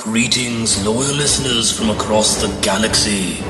Greetings, loyal listeners from across the galaxy.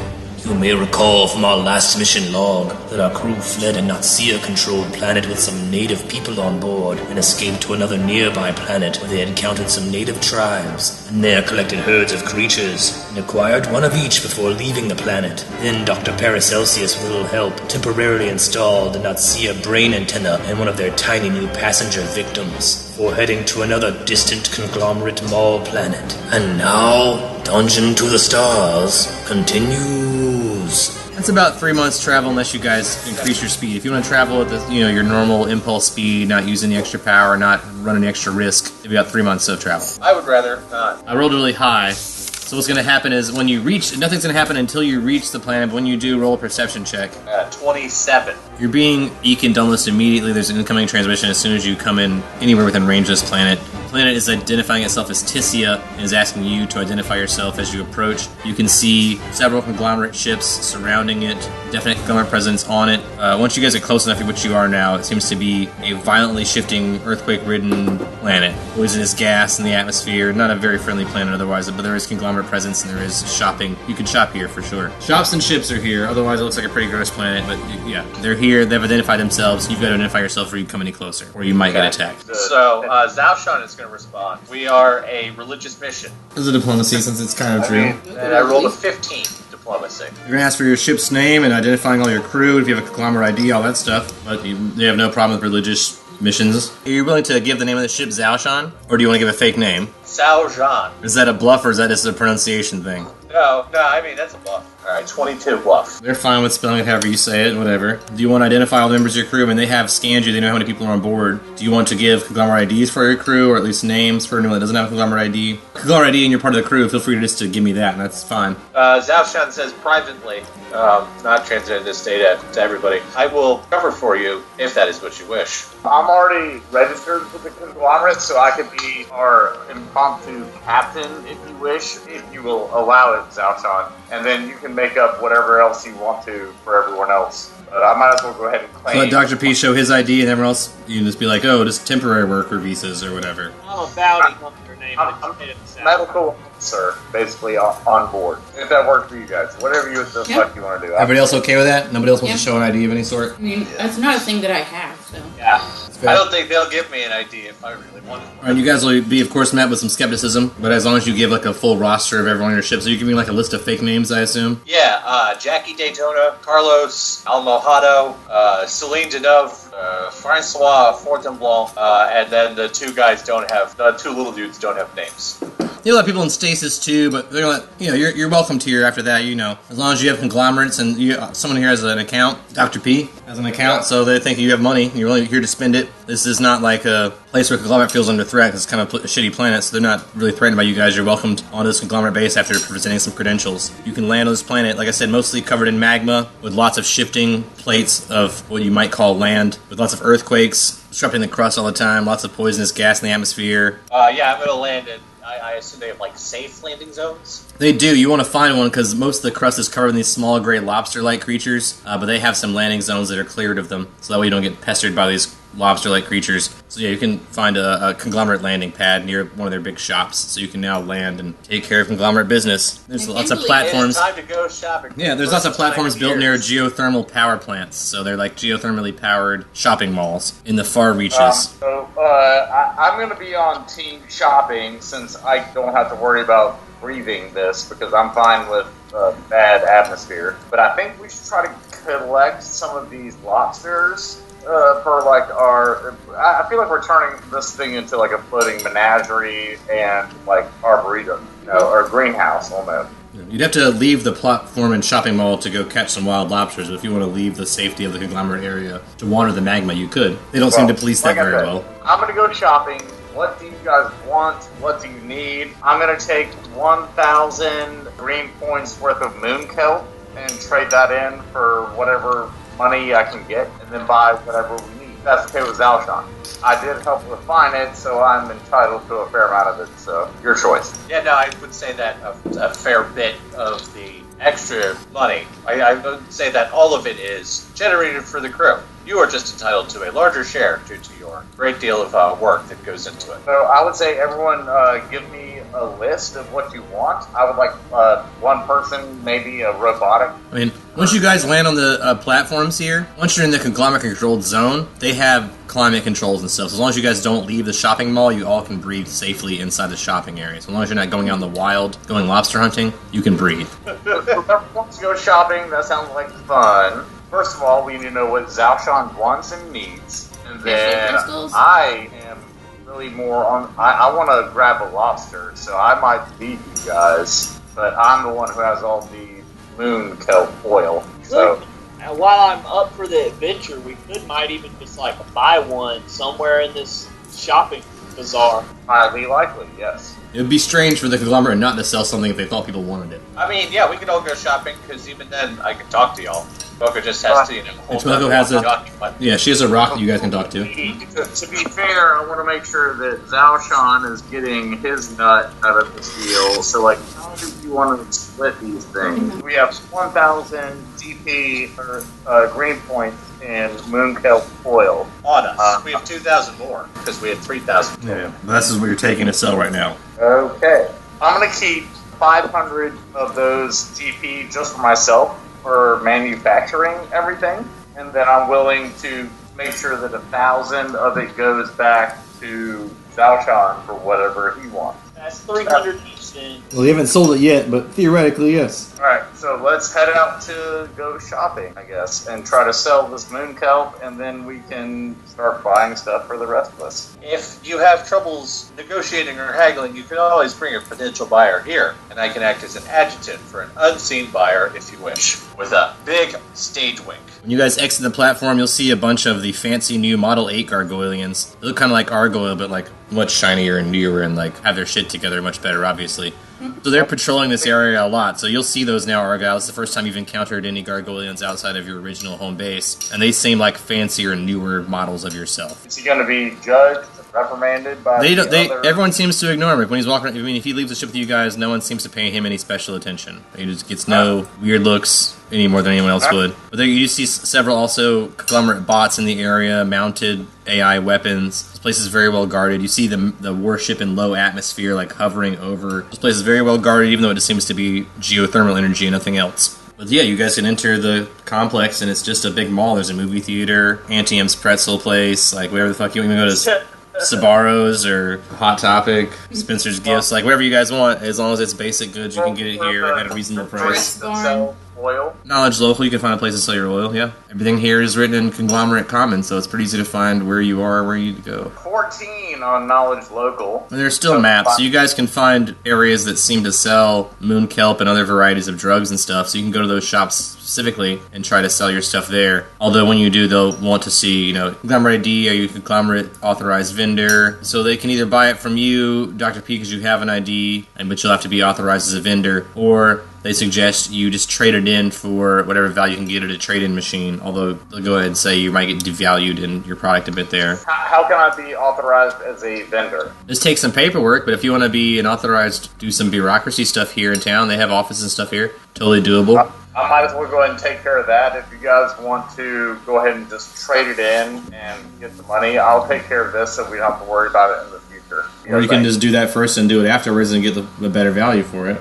You may recall from our last mission log that our crew fled a Natsir-controlled planet with some native people on board and escaped to another nearby planet where they encountered some native tribes and there collected herds of creatures and acquired one of each before leaving the planet. Then Dr. Paracelsius, with a little help, temporarily installed the Natsir brain antenna in one of their tiny new passenger victims before heading to another distant conglomerate mall planet. And now, Dungeon to the Stars continues. That's about 3 months travel unless you guys increase your speed. If you want to travel at the, your normal impulse speed, not using the extra power, not running the extra risk, it'd be about 3 months of travel. I would rather not. I rolled really high. So what's going to happen is when you reach, nothing's going to happen until you reach the planet, but when you do, roll a perception check. 27. You're being beaconed almost immediately. There's an incoming transmission as soon as you come in anywhere within range of this planet. The planet is identifying itself as Tissia and is asking you to identify yourself as you approach. You can see several conglomerate ships surrounding it, definite conglomerate presence on it. Once you guys get close enough to what you are now, it seems to be a violently shifting, earthquake-ridden planet. Poisonous gas in the atmosphere. Not a very friendly planet otherwise, but there is conglomerate presence and there is shopping. You can shop here for sure. Shops and ships are here. Otherwise, it looks like a pretty gross planet, but yeah, they're here. They've identified themselves. You've got to identify yourself before you come any closer, or you might get attacked. So, Zaoshan is going to respond. We are a religious mission. This is a diplomacy since it's kind of true. And I rolled a 15 diplomacy. You're going to ask for your ship's name and identifying all your crew, if you have a conglomerate ID, all that stuff. But they have no problem with religious missions. Are you willing to give the name of the ship Zaoshan? Or do you want to give a fake name? Zaoshan. Is that a bluff or is that just a pronunciation thing? No, I mean, that's a bluff. Alright, 22 bluff. They're fine with spelling it however you say it, whatever. Do you want to identify all the members of your crew? I mean, they have scanned you, they know how many people are on board. Do you want to give conglomerate IDs for your crew, or at least names for anyone that doesn't have a conglomerate ID? Conglomerate ID and you're part of the crew, feel free to just to give me that, and that's fine. Zaoshan says privately, not transmitting this data to everybody. I will cover for you if that is what you wish. I'm already registered with the conglomerate, so I could be our impromptu captain, if you wish, if you will allow it, Zaoshan. And then you can make up whatever else you want to for everyone else. But I might as well go ahead and claim. So let Dr. P show his ID and everyone else, you can just be like, oh, just temporary worker visas or whatever. I'm a bounty hunter named I'm medical officer, basically, on board. If that works for you guys. Whatever you fuck you want to do. Everybody else okay with that? Nobody else wants to show an ID of any sort? I mean, that's not a thing that I have, so. Yeah. I don't think they'll give me an ID if I really wanted one. Alright, you guys will be, of course, met with some skepticism, but as long as you give, like, a full roster of everyone on your ship, so you give me, like, a list of fake names, I assume? Yeah, Jackie Daytona, Carlos Almojado, Celine Deneuve, Francois Fortinblanc, and then the two guys the two little dudes don't have names. You'll have people in stasis too, but they're gonna let, you're welcome to here after that, as long as you have conglomerates and someone here has an account. Dr. P has an account, so they think you have money, you're only here to spend it. This is not like a place where conglomerate feels under threat, 'cause it's kind of a shitty planet, so they're not really threatened by you guys. You're welcomed onto this conglomerate base after presenting some credentials. You can land on this planet, like I said, mostly covered in magma, with lots of shifting plates of what you might call land, with lots of earthquakes, disrupting the crust all the time, lots of poisonous gas in the atmosphere. Yeah, I'm going to land in. I assume they have, safe landing zones? They do. You want to find one because most of the crust is covered in these small gray lobster-like creatures, but they have some landing zones that are cleared of them, so that way you don't get pestered by these lobster-like creatures. So yeah, you can find a conglomerate landing pad near one of their big shops, so you can now land and take care of conglomerate business. There's lots of platforms. It's time to go shopping. Yeah, there's lots of platforms built near geothermal power plants, so they're like geothermally powered shopping malls in the far reaches. I'm going to be on team shopping since I don't have to worry about breathing this because I'm fine with bad atmosphere. But I think we should try to collect some of these lobsters for I feel like we're turning this thing into like a floating menagerie and like arboretum, or a greenhouse almost. You'd have to leave the platform and shopping mall to go catch some wild lobsters, but if you want to leave the safety of the conglomerate area to wander the magma, you could. They don't seem to police that very well. I'm going to go shopping. What do you guys want? What do you need? I'm going to take 1,000 green points worth of moon kelp and trade that in for whatever money I can get, and then buy whatever we need. That's okay with Zaoshan. I did help refine it, so I'm entitled to a fair amount of it, so your choice. Yeah, no, I would say that a fair bit of the extra money, I would say that all of it is generated for the crew. You are just entitled to a larger share due to your great deal of work that goes into it. So I would say everyone give me a list of what you want. I would like one person, maybe a robotic. I mean, once you guys land on the platforms here, once you're in the conglomerate-controlled zone, they have climate controls and stuff. So as long as you guys don't leave the shopping mall, you all can breathe safely inside the shopping area. So as long as you're not going out in the wild, going lobster hunting, you can breathe. Whoever wants to go shopping, that sounds like fun. First of all, we need to know what Zhaoshan wants and needs. And then crystals? I am really more on... I want to grab a lobster, so I might beat you guys. But I'm the one who has all the moon kelp oil. So... And while I'm up for the adventure, might even just like buy one somewhere in this shopping bazaar. highly likely, yes. It would be strange for the conglomerate not to sell something if they thought people wanted it. I mean, yeah, we could all go shopping, because even then, I can talk to y'all. Boko just has to, hold Boko on has to a- document. Yeah, she has a rock that you guys can talk to. To be fair, I want to make sure that Zhaoshan is getting his nut out of this deal. So, like, how do you want to split these things? We have 1,000 DP or green points in Moonkelp oil. On us. We have 2,000 more, because we had 3,000. Yeah, this is what you're taking to sell right now. Okay. I'm going to keep 500 of those DP just for myself for manufacturing everything. And then I'm willing to make sure that 1,000 of it goes back to Zhaoshan for whatever he wants. That's 300 each then. Well, you haven't sold it yet, but theoretically, yes. Alright, so let's head out to go shopping, I guess, and try to sell this moon kelp, and then we can start buying stuff for the rest of us. If you have troubles negotiating or haggling, you can always bring a potential buyer here, and I can act as an adjutant for an unseen buyer if you wish, with a big stage wink. When you guys exit the platform, you'll see a bunch of the fancy new Model 8 Gargoylians. They look kind of like Argoyle, but like much shinier and newer and like have their shit together much better, obviously. So they're patrolling this area a lot, so you'll see those now, Argyle. It's the first time you've encountered any Gargoylians outside of your original home base, and they seem like fancier, newer models of yourself. Is he going to be judged, reprimanded by other... Everyone seems to ignore him. When he's walking, I mean, if he leaves the ship with you guys, no one seems to pay him any special attention. He just gets no weird looks any more than anyone else would. But there you see several also conglomerate bots in the area, mounted AI weapons. This place is very well guarded. You see the warship in low atmosphere, like hovering over. This place is very well guarded, even though it just seems to be geothermal energy and nothing else. But yeah, you guys can enter the complex, and it's just a big mall. There's a movie theater, Auntie M's pretzel place, like whatever the fuck you even go to. Sabaros or Hot Topic, Spencer's Gifts, like wherever you guys want, as long as it's basic goods, you can get it here at a reasonable price. Oil. Knowledge local, you can find a place to sell your oil, yeah. Everything here is written in conglomerate common, so it's pretty easy to find where you are, where you need to go. 14 on knowledge local. And there's still maps, so you guys can find areas that seem to sell moon kelp and other varieties of drugs and stuff, so you can go to those shops specifically and try to sell your stuff there. Although when you do, they'll want to see, conglomerate ID, are you a conglomerate authorized vendor? So they can either buy it from you, Dr. P, because you have an ID, but you'll have to be authorized as a vendor, or they suggest you just trade it in for whatever value you can get at a trade-in machine, although they'll go ahead and say you might get devalued in your product a bit there. How can I be authorized as a vendor? Just take some paperwork, but if you want to be an authorized, do some bureaucracy stuff here in town, they have offices and stuff here, totally doable. I might as well go ahead and take care of that. If you guys want to go ahead and just trade it in and get the money, I'll take care of this so we don't have to worry about it in the future. Or you can just do that first and do it afterwards and get the better value for it.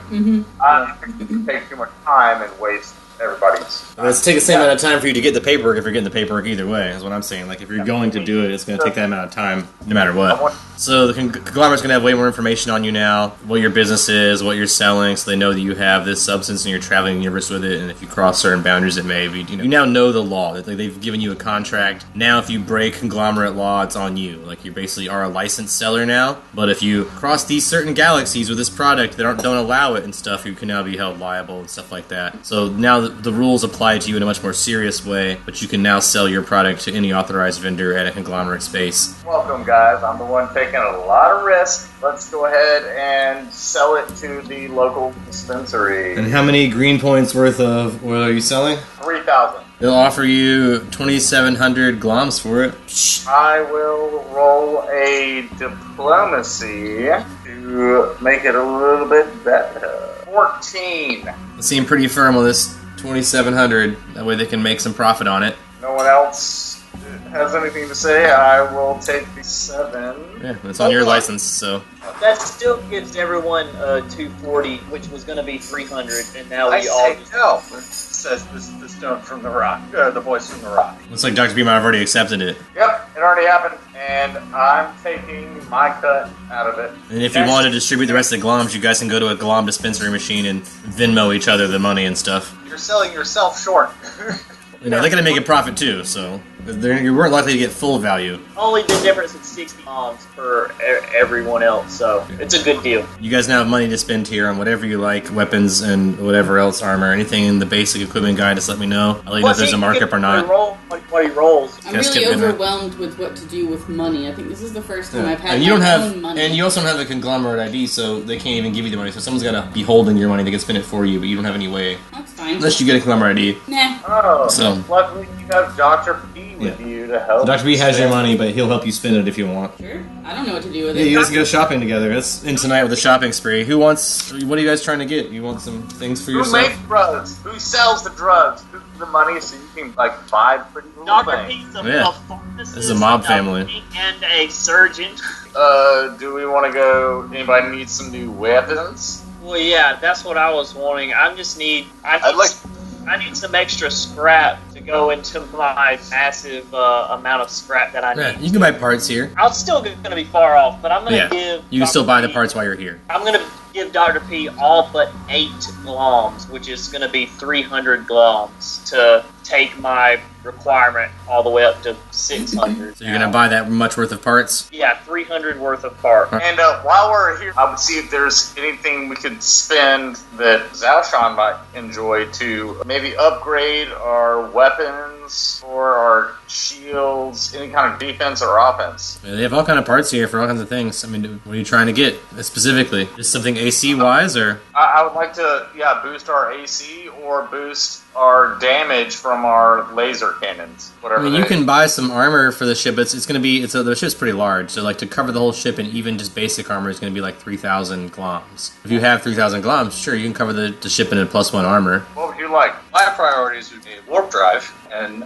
I think it would take too much time and waste everybody's time. It's take the same amount of time for you to get the paperwork if you're getting the paperwork either way, is what I'm saying. Like, if you're going to do it, it's going to take that amount of time no matter what. So the conglomerate's going to have way more information on you now, what your business is, what you're selling, so they know that you have this substance and you're traveling the universe with it, and if you cross certain boundaries, it may be, you now know the law. That they've given you a contract. Now if you break conglomerate law, it's on you. Like, you basically are a licensed seller now, but if you cross these certain galaxies with this product that don't allow it and stuff, you can now be held liable and stuff like that. So now the rules apply to you in a much more serious way, but you can now sell your product to any authorized vendor at a conglomerate space. Welcome, guys. I'm the one taking a lot of risk. Let's go ahead and sell it to the local dispensary. And how many green points worth of oil are you selling? 3,000. They'll offer you 2,700 gloms for it. I will roll a diplomacy to make it a little bit better. 14. They seem pretty firm on this 2,700. That way they can make some profit on it. No one else has anything to say, I will take the 7. Yeah, it's on your license, so. That still gives everyone 240, which was going to be 300, and now I we all. say no, says the stone from the rock, the voice from the rock. Looks like Dr. B might have already accepted it. Yep, it already happened, and I'm taking my cut out of it. And if you want to distribute the rest of the gloms, you guys can go to a glom dispensary machine and Venmo each other the money and stuff. You're selling yourself short. You know, they're going to make a profit too, so you weren't likely to get full value. Only the difference is 60 bombs for everyone else, so it's a good deal. You guys now have money to spend here on whatever you like, weapons and whatever else, armor, anything in the basic equipment guide. Just let me know. I'll let you know if there's a markup or not. What he rolls. I'm Guys, really skip dinner. overwhelmed with what to do with money. I think this is the first time I've had And you don't my have, own money. and you also don't have a conglomerate ID, so they can't even give you the money. So someone's got to be holding your money. They can spend it for you, but you don't have any way That's fine. unless you get a conglomerate ID. Nah. Oh, So- luckily you have Dr. P with you to help. Dr. B has your money, but he'll help you spend it if you want. Sure. I don't know what to do with Yeah, it. you guys can go shopping together. Let's end tonight with a shopping spree. Who wants? What are you guys trying to get? You want some things for Who yourself? makes drugs? Who sells the drugs? Who's the money so you can like buy pretty cool Dr. things? P's a, Yeah. a pharmacist, This is a mob family. and a surgeon. Do we want to go? Anybody need some new weapons? Well, yeah, that's what I was wanting. I need some extra scrap to go into my massive amount of scrap that I need. Yeah, you can buy parts here. I'm still going to be far off, but I'm going to Yeah, give. you can still Dr. buy the P- parts while you're here. I'm going to give Dr. P all but 8 gloms, which is going to be 300 gloms to take my requirement all the way up to 600. So you're gonna buy that much worth of parts. Yeah, 300 worth of parts. And while we're here, I would see if there's anything we could spend that Zalshan might enjoy to maybe upgrade our weapons or our shields, any kind of defense or offense. They have all kind of parts here for all kinds of things. I mean, what are you trying to get specifically? Just something AC wise, or I would like to, boost our AC or boost our damage from our laser cannons. Whatever. I mean, you can buy some armor for the ship. It's going to be the ship's pretty large, so like to cover the whole ship and even just basic armor is going to be like 3,000 gloms. If you have 3,000 gloms, sure, you can cover the ship in a +1 armor. What would you like? My priorities would be warp drive and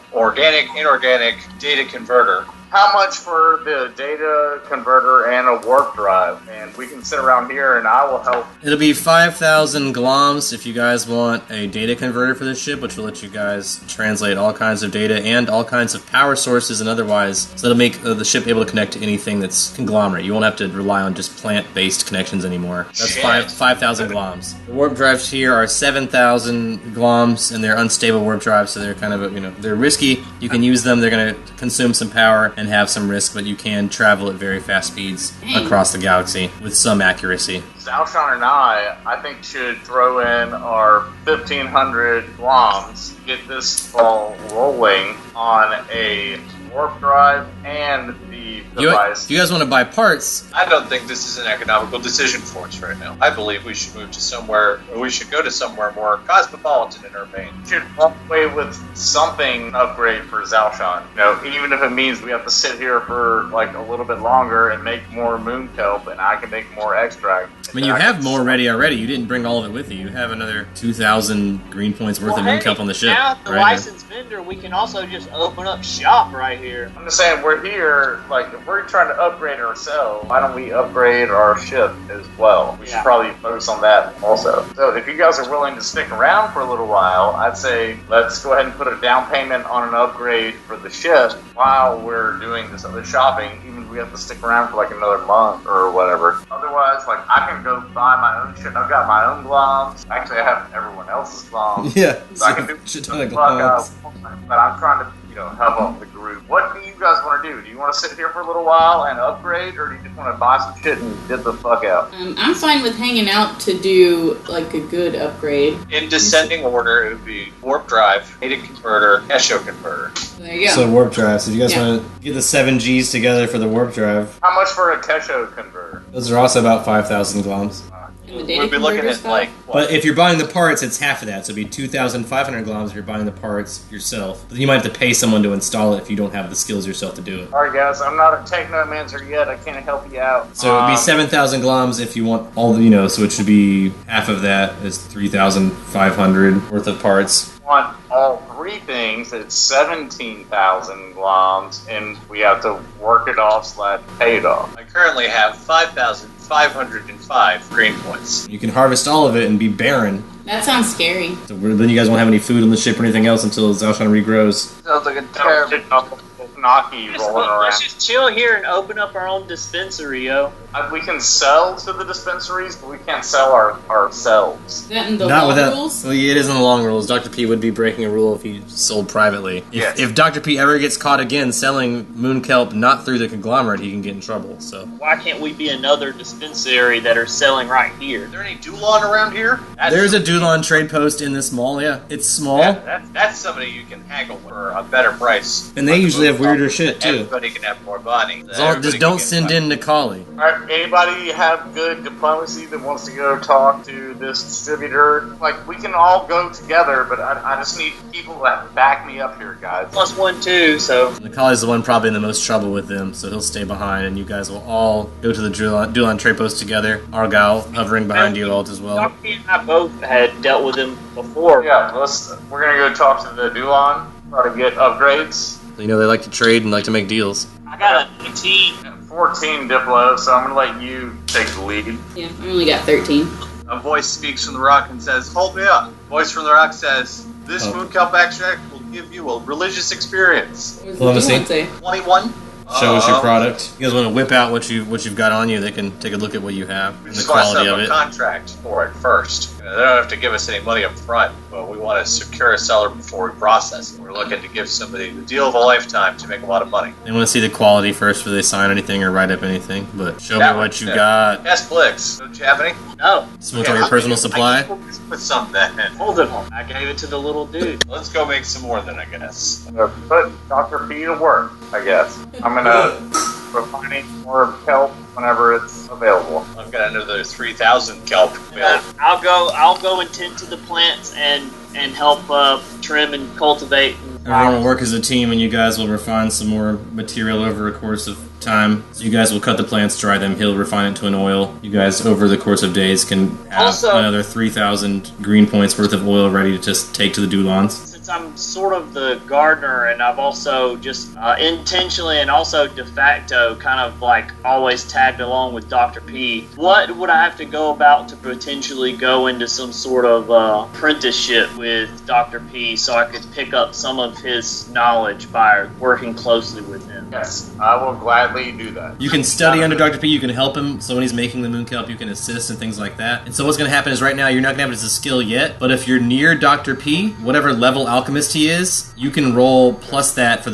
inorganic data converter. How much for the data converter and a warp drive? And we can sit around here and I will help. It'll be 5,000 gloms if you guys want a data converter for the ship, which will let you guys translate all kinds of data and all kinds of power sources and otherwise. So that'll make the ship able to connect to anything that's conglomerate. You won't have to rely on just plant-based connections anymore. That's Shit. 5,000 gloms. The warp drives here are 7,000 gloms, and they're unstable warp drives, so they're kind of, they're risky. You can use them. They're going to consume some power and have some risk, but you can travel at very fast speeds across the galaxy with some accuracy. Zalshan and I think, should throw in our 1,500 gloms, get this ball rolling on a warp drive and the device. You guys want to buy parts? I don't think this is an economical decision for us right now. I believe we should move to somewhere, or we should go to somewhere more cosmopolitan in Urbane. We should walk away with something upgrade for Zalshan. Even if it means we have to sit here for like a little bit longer and make more moon kelp, and I can make more extract. I mean, you have more ready already. You didn't bring all of it with you. You have another 2,000 green points worth of moon kelp on the ship. Now, the right licensed vendor, we can also just open up shop right here. I'm just saying, we're here, like, if we're trying to upgrade ourselves, why don't we upgrade our ship as well? We should Yeah. probably focus on that also. So if you guys are willing to stick around for a little while, I'd say let's go ahead and put a down payment on an upgrade for the ship while we're doing this other shopping, even if we have to stick around for like another month or whatever. Otherwise, like, I can go buy my own shit. I've got my own gloms. Actually, I have everyone else's gloms. Yeah, So I can do shit ton of the fuck gloms. out, but I'm trying to, help out the group. What do you guys want to do? Do you want to sit here for a little while and upgrade, or do you just want to buy some shit and get the fuck out? I'm fine with hanging out to do like a good upgrade. In descending order, it would be warp drive, data converter, Esho converter. There you go. So warp drive. So if you guys Yeah. want to get the 7 Gs together for the warp drive, How much for a Kesho converter? those are also about 5,000 gloms. And the data We'd be looking converter at stuff? like what? But if you're buying the parts, it's half of that. So it'd be 2,500 gloms if you're buying the parts yourself. But then you might have to pay someone to install it if you don't have the skills yourself to do it. Alright guys, I'm not a technomancer yet, I can't help you out. So it'd be 7,000 gloms if you want all the, so it should be half of that is 3,500 worth of parts. Want all 3 things, it's 17,000 gloms, and we have to work it off / pay it off. I currently have 5,505 green points. You can harvest all of it and be barren. That sounds scary. So then you guys won't have any food on the ship or anything else until Zalshan regrows. Sounds like a terrible Naki rolling around. Let's just chill here and open up our own dispensary, yo. We can sell to the dispensaries, but we can't sell ourselves. Is that in the Not law without. rules? Well, yeah, it is in the long rules. Dr. P would be breaking a rule if he sold privately. Yes. If Dr. P ever gets caught again selling moon kelp not through the conglomerate, he can get in trouble. So Why can't we be another dispensary that are selling right here? Is there any Dulon around here? there's a Dulon trade post in this mall. Yeah, it's small, That's somebody you can haggle for a better price. and they usually have weirder shit too. Everybody can have more money. Just don't send in Nikali. Alright, anybody have good diplomacy that wants to go talk to this distributor? Like, we can all go together, but I just need people that back me up here, guys. +1, 2, so. Nikali's the one probably in the most trouble with them, so he'll stay behind, and you guys will all go to the Dulon trade post together. Argyle hovering behind you all as well. Dr. P and I both had dealt with him before. Yeah, we're gonna go talk to the Dulon, try to get upgrades. You know they like to trade and like to make deals. I got a 19. 14 Diplo, so I'm gonna let you take the lead. Yeah, I only got 13. A voice speaks from the rock and says, "Hold me up." Voice from the rock says, "This moon kelp extract will give you a religious experience." What does Diplomacy. the say? 21. Show us your product. You guys want to whip out what you've got on you? They can take a look at what you have We and the just want to quality set of up a it. contract for it first. They don't have to give us any money up front, but we want to secure a seller before we process it. We're looking to give somebody the deal of a lifetime to make a lot of money. They want to see the quality first before they sign anything or write up anything. But show That me what one's you it. got. Yes, Blix. Don't you have any? No. Smoke all your personal supply. Put some then. Hold it. I gave it to the little dude. Let's go make some more then, I guess. I'm gonna put Dr. P to work, I guess. I'm gonna refining more kelp whenever it's available. I've got another 3,000 kelp. I'll go and tend to the plants and help trim and cultivate. Everyone will work as a team, and you guys will refine some more material over a course of time. So you guys will cut the plants, dry them. He'll refine it to an oil. You guys, over the course of days, can have Also- another 3,000 green points worth of oil ready to just take to the Dulons. Since I'm sort of the gardener, and I've also just intentionally and also de facto kind of like always tagged along with Dr. P, what would I have to go about to potentially go into some sort of apprenticeship with Dr. P so I could pick up some of his knowledge by working closely with him? Yes, I will gladly do that. You can study under Dr. P, you can help him, so when he's making the moon kelp, you can assist and things like that. And so what's going to happen is right now, you're not going to have it as a skill yet, but if you're near Dr. P, whatever level alchemist he is, you can roll plus that for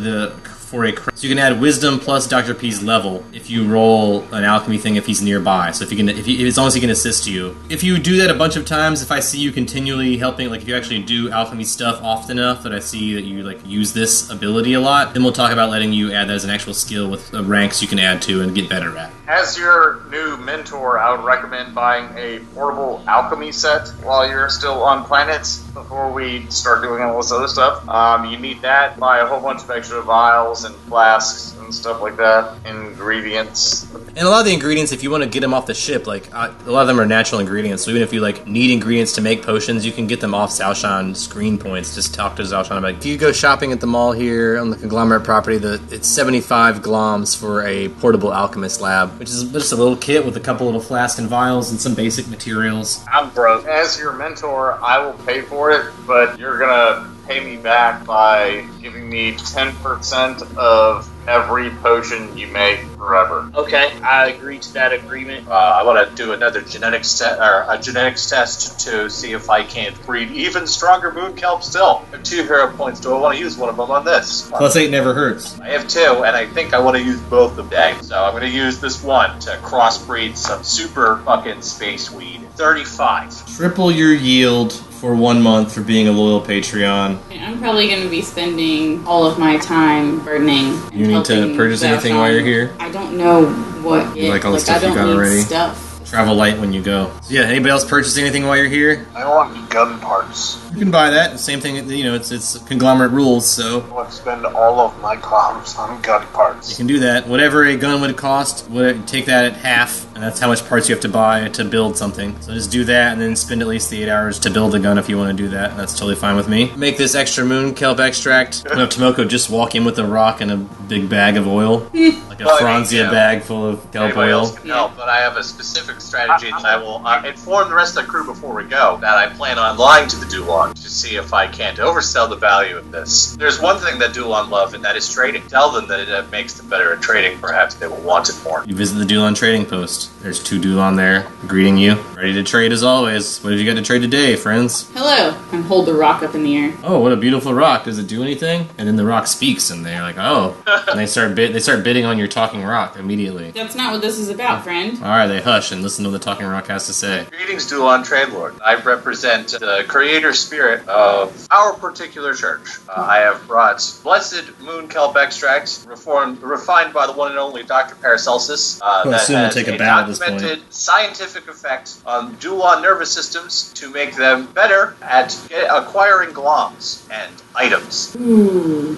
a so you can add wisdom plus Dr. P's level if you roll an alchemy thing if he's nearby. So as long as he can assist you. If you do that a bunch of times, if I see you continually helping, like if you actually do alchemy stuff often enough that I see that you like use this ability a lot, then we'll talk about letting you add that as an actual skill with ranks you can add to and get better at. As your new mentor, I would recommend buying a portable alchemy set while you're still on planets before we start doing all this other stuff. You need that, buy a whole bunch of extra vials and flasks and stuff like that, ingredients. And a lot of the ingredients, if you want to get them off the ship, like a lot of them are natural ingredients. So even if you like need ingredients to make potions, you can get them off Zalshan screen points. Just talk to Zalshan about. If you go shopping at the mall here on the conglomerate property, it's 75 gloms for a portable alchemist lab, which is just a little kit with a couple little flasks and vials and some basic materials. I'm broke. As your mentor, I will pay for it, but you're gonna pay me back by giving me 10% of every potion you make forever. Okay, I agree to that agreement. I want to do another genetics test to see if I can't breed even stronger moon kelp still. I have 2 hero points. Do I want to use one of them on this? Plus 8 never hurts. I have 2, and I think I want to use both of them. So I'm going to use this one to crossbreed some super fucking space weed. 35. Triple your yield for 1 month for being a loyal Patreon. I'm probably going to be spending all of my time burdening. And You need to helping purchase anything Zalshan. while you're here? I don't know what. You like all the stuff I you don't got need already? Stuff. Travel light when you go. So yeah, anybody else purchase anything while you're here? I want gun parts. You can buy that. Same thing, it's conglomerate rules, so I want to spend all of my gloms on gun you parts. can do that. Whatever a gun would cost, take that at half and that's how much parts you have to buy to build something. So just do that, and then spend at least the 8 hours to build a gun if you want to do that. That's totally fine with me. Make this extra moon kelp extract. We'll have Tomoko just walk in with a rock and a big bag of oil, like a Franzia bag full of kelp Anybody oil. else can help, but I have a specific strategy that I will inform the rest of the crew before we go that I plan on lying to the Dulon to see if I can't oversell the value of this. There's one thing that Dulon love, and that is trading. Tell them that it makes them better at trading. Perhaps they will want it more. You visit the Dulon trading post. There's 2 Dulon there, greeting you, ready to trade as always. What have you got to trade today, friends? Hello. And hold the rock up in the air. Oh, what a beautiful rock. Does it do anything? And then the rock speaks, and they're like, oh. And they start bidding on your talking rock immediately. That's not what this is about, friend. Alright, they hush and listen to what the talking rock has to say. Greetings, Dulon Trade Lord. I represent the creator spirit of our particular church. I have brought blessed moon kelp extract, refined by the one and only Dr. Paracelsus, that assume we'll has take a a bow at this point. documented scientific effect on Dulon nervous systems to make them better at acquiring gloms and items.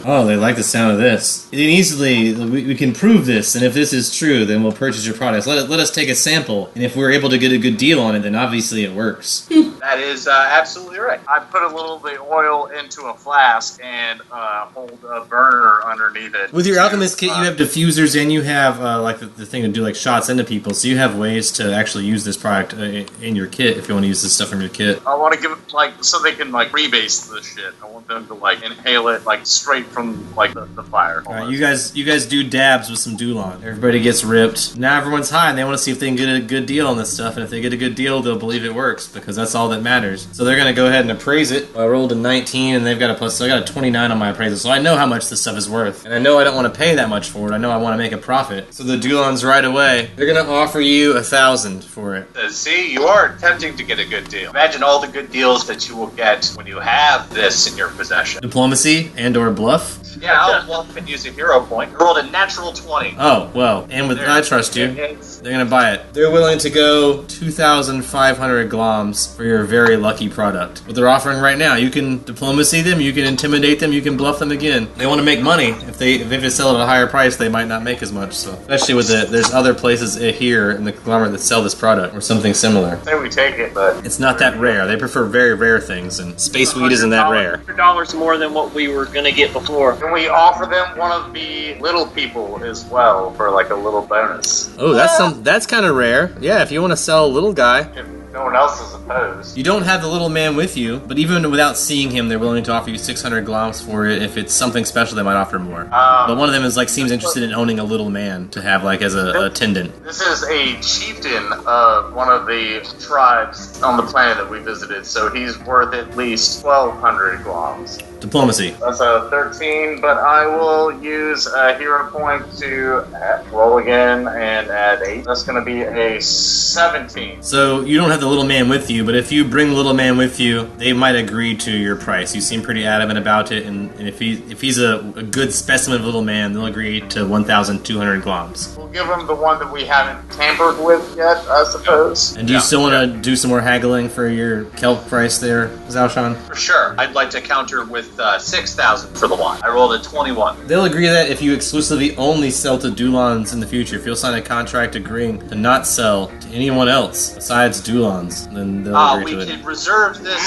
Oh, they like the sound of this. We can prove this, and if this is true, then we'll purchase your products. Let us take a sample, and if we're able to get a good deal on it, then obviously it works. That is absolutely right. I put a little of the oil into a flask and hold a burner underneath it. With your alchemist kit, you have diffusers, and you have like the thing to do like shots into people, so you have ways to actually use this product in your kit if you want to use this stuff from your kit. I want to give it like so they can like rebase the shit. I want them to like inhale it like straight from like the fire. All right, you guys do dabs with some Dulon. Everybody gets ripped. Now everyone's high, and they want to see if they can get a good deal on this stuff. And if they get a good deal, they'll believe it works because that's all that matters. So they're gonna go ahead and appraise it. I rolled a 19, and they've got a plus. So I got a 29 on my appraisal. So I know how much this stuff is worth, and I know I don't want to pay that much for it. I know I want to make a profit. So the Dulons right away, they're gonna offer you 1,000 for it. See, you are attempting to get a good deal. Imagine all the good deals that you will get when you have this in your possession. Diplomacy and/or bluff. Yeah, I'll bluff and use a hero point. You rolled a natural 20. Oh well, and with I trust you. They're gonna buy it. They're willing to go 2,500 gloms for your very lucky product. What they're offering right now, you can diplomacy them, you can intimidate them, you can bluff them again. They want to make money. If they sell it at a higher price, they might not make as much. So especially with there's other places here in the conglomerate that sell this product or something similar. Say we take it, but It's not that rare. They prefer very rare things, and space weed isn't that rare. $100 more than what we were gonna get before. can we offer them one of the little people as well for like a little bonus? Oh, that's kind of rare. Yeah, if you want to sell a little guy. If no one else is opposed. You don't have the little man with you, but even without seeing him, they're willing to offer you 600 gloms for it. If it's something special, they might offer more. But one of them is seems interested in owning a little man to have as a attendant. This is a chieftain of one of the tribes on the planet that we visited, so he's worth at least 1,200 gloms. Diplomacy. That's a 13, but I will use a hero point to roll again and add 8. That's going to be a 17. So you don't have the little man with you, but if you bring the little man with you, they might agree to your price. You seem pretty adamant about it, and if he's a good specimen of little man, they'll agree to 1,200 gloms. We'll give him the one that we haven't tampered with yet, I suppose. And do you still want to do some more haggling for your kelp price there, Zalshan? For sure. I'd like to counter with 6,000 for the one. I rolled a 21. They'll agree that if you exclusively only sell to Dulons in the future, if you'll sign a contract agreeing to not sell to anyone else besides Dulons, then they'll agree We to it. can reserve this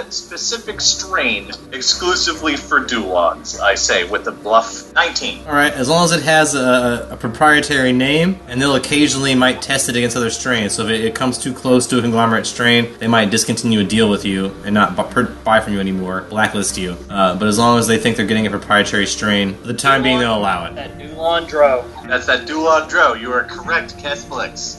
specific strain exclusively for Dulons, I say, with the bluff 19. Alright, as long as it has a proprietary name, and they'll occasionally might test it against other strains, so if it comes too close to a conglomerate strain, they might discontinue a deal with you and not buy from you anymore, blacklist you. But as long as they think they're getting a proprietary strain, for the time being they'll allow it. That Dulon Dro. That's that Dulon Dro. You are correct, Kesplix.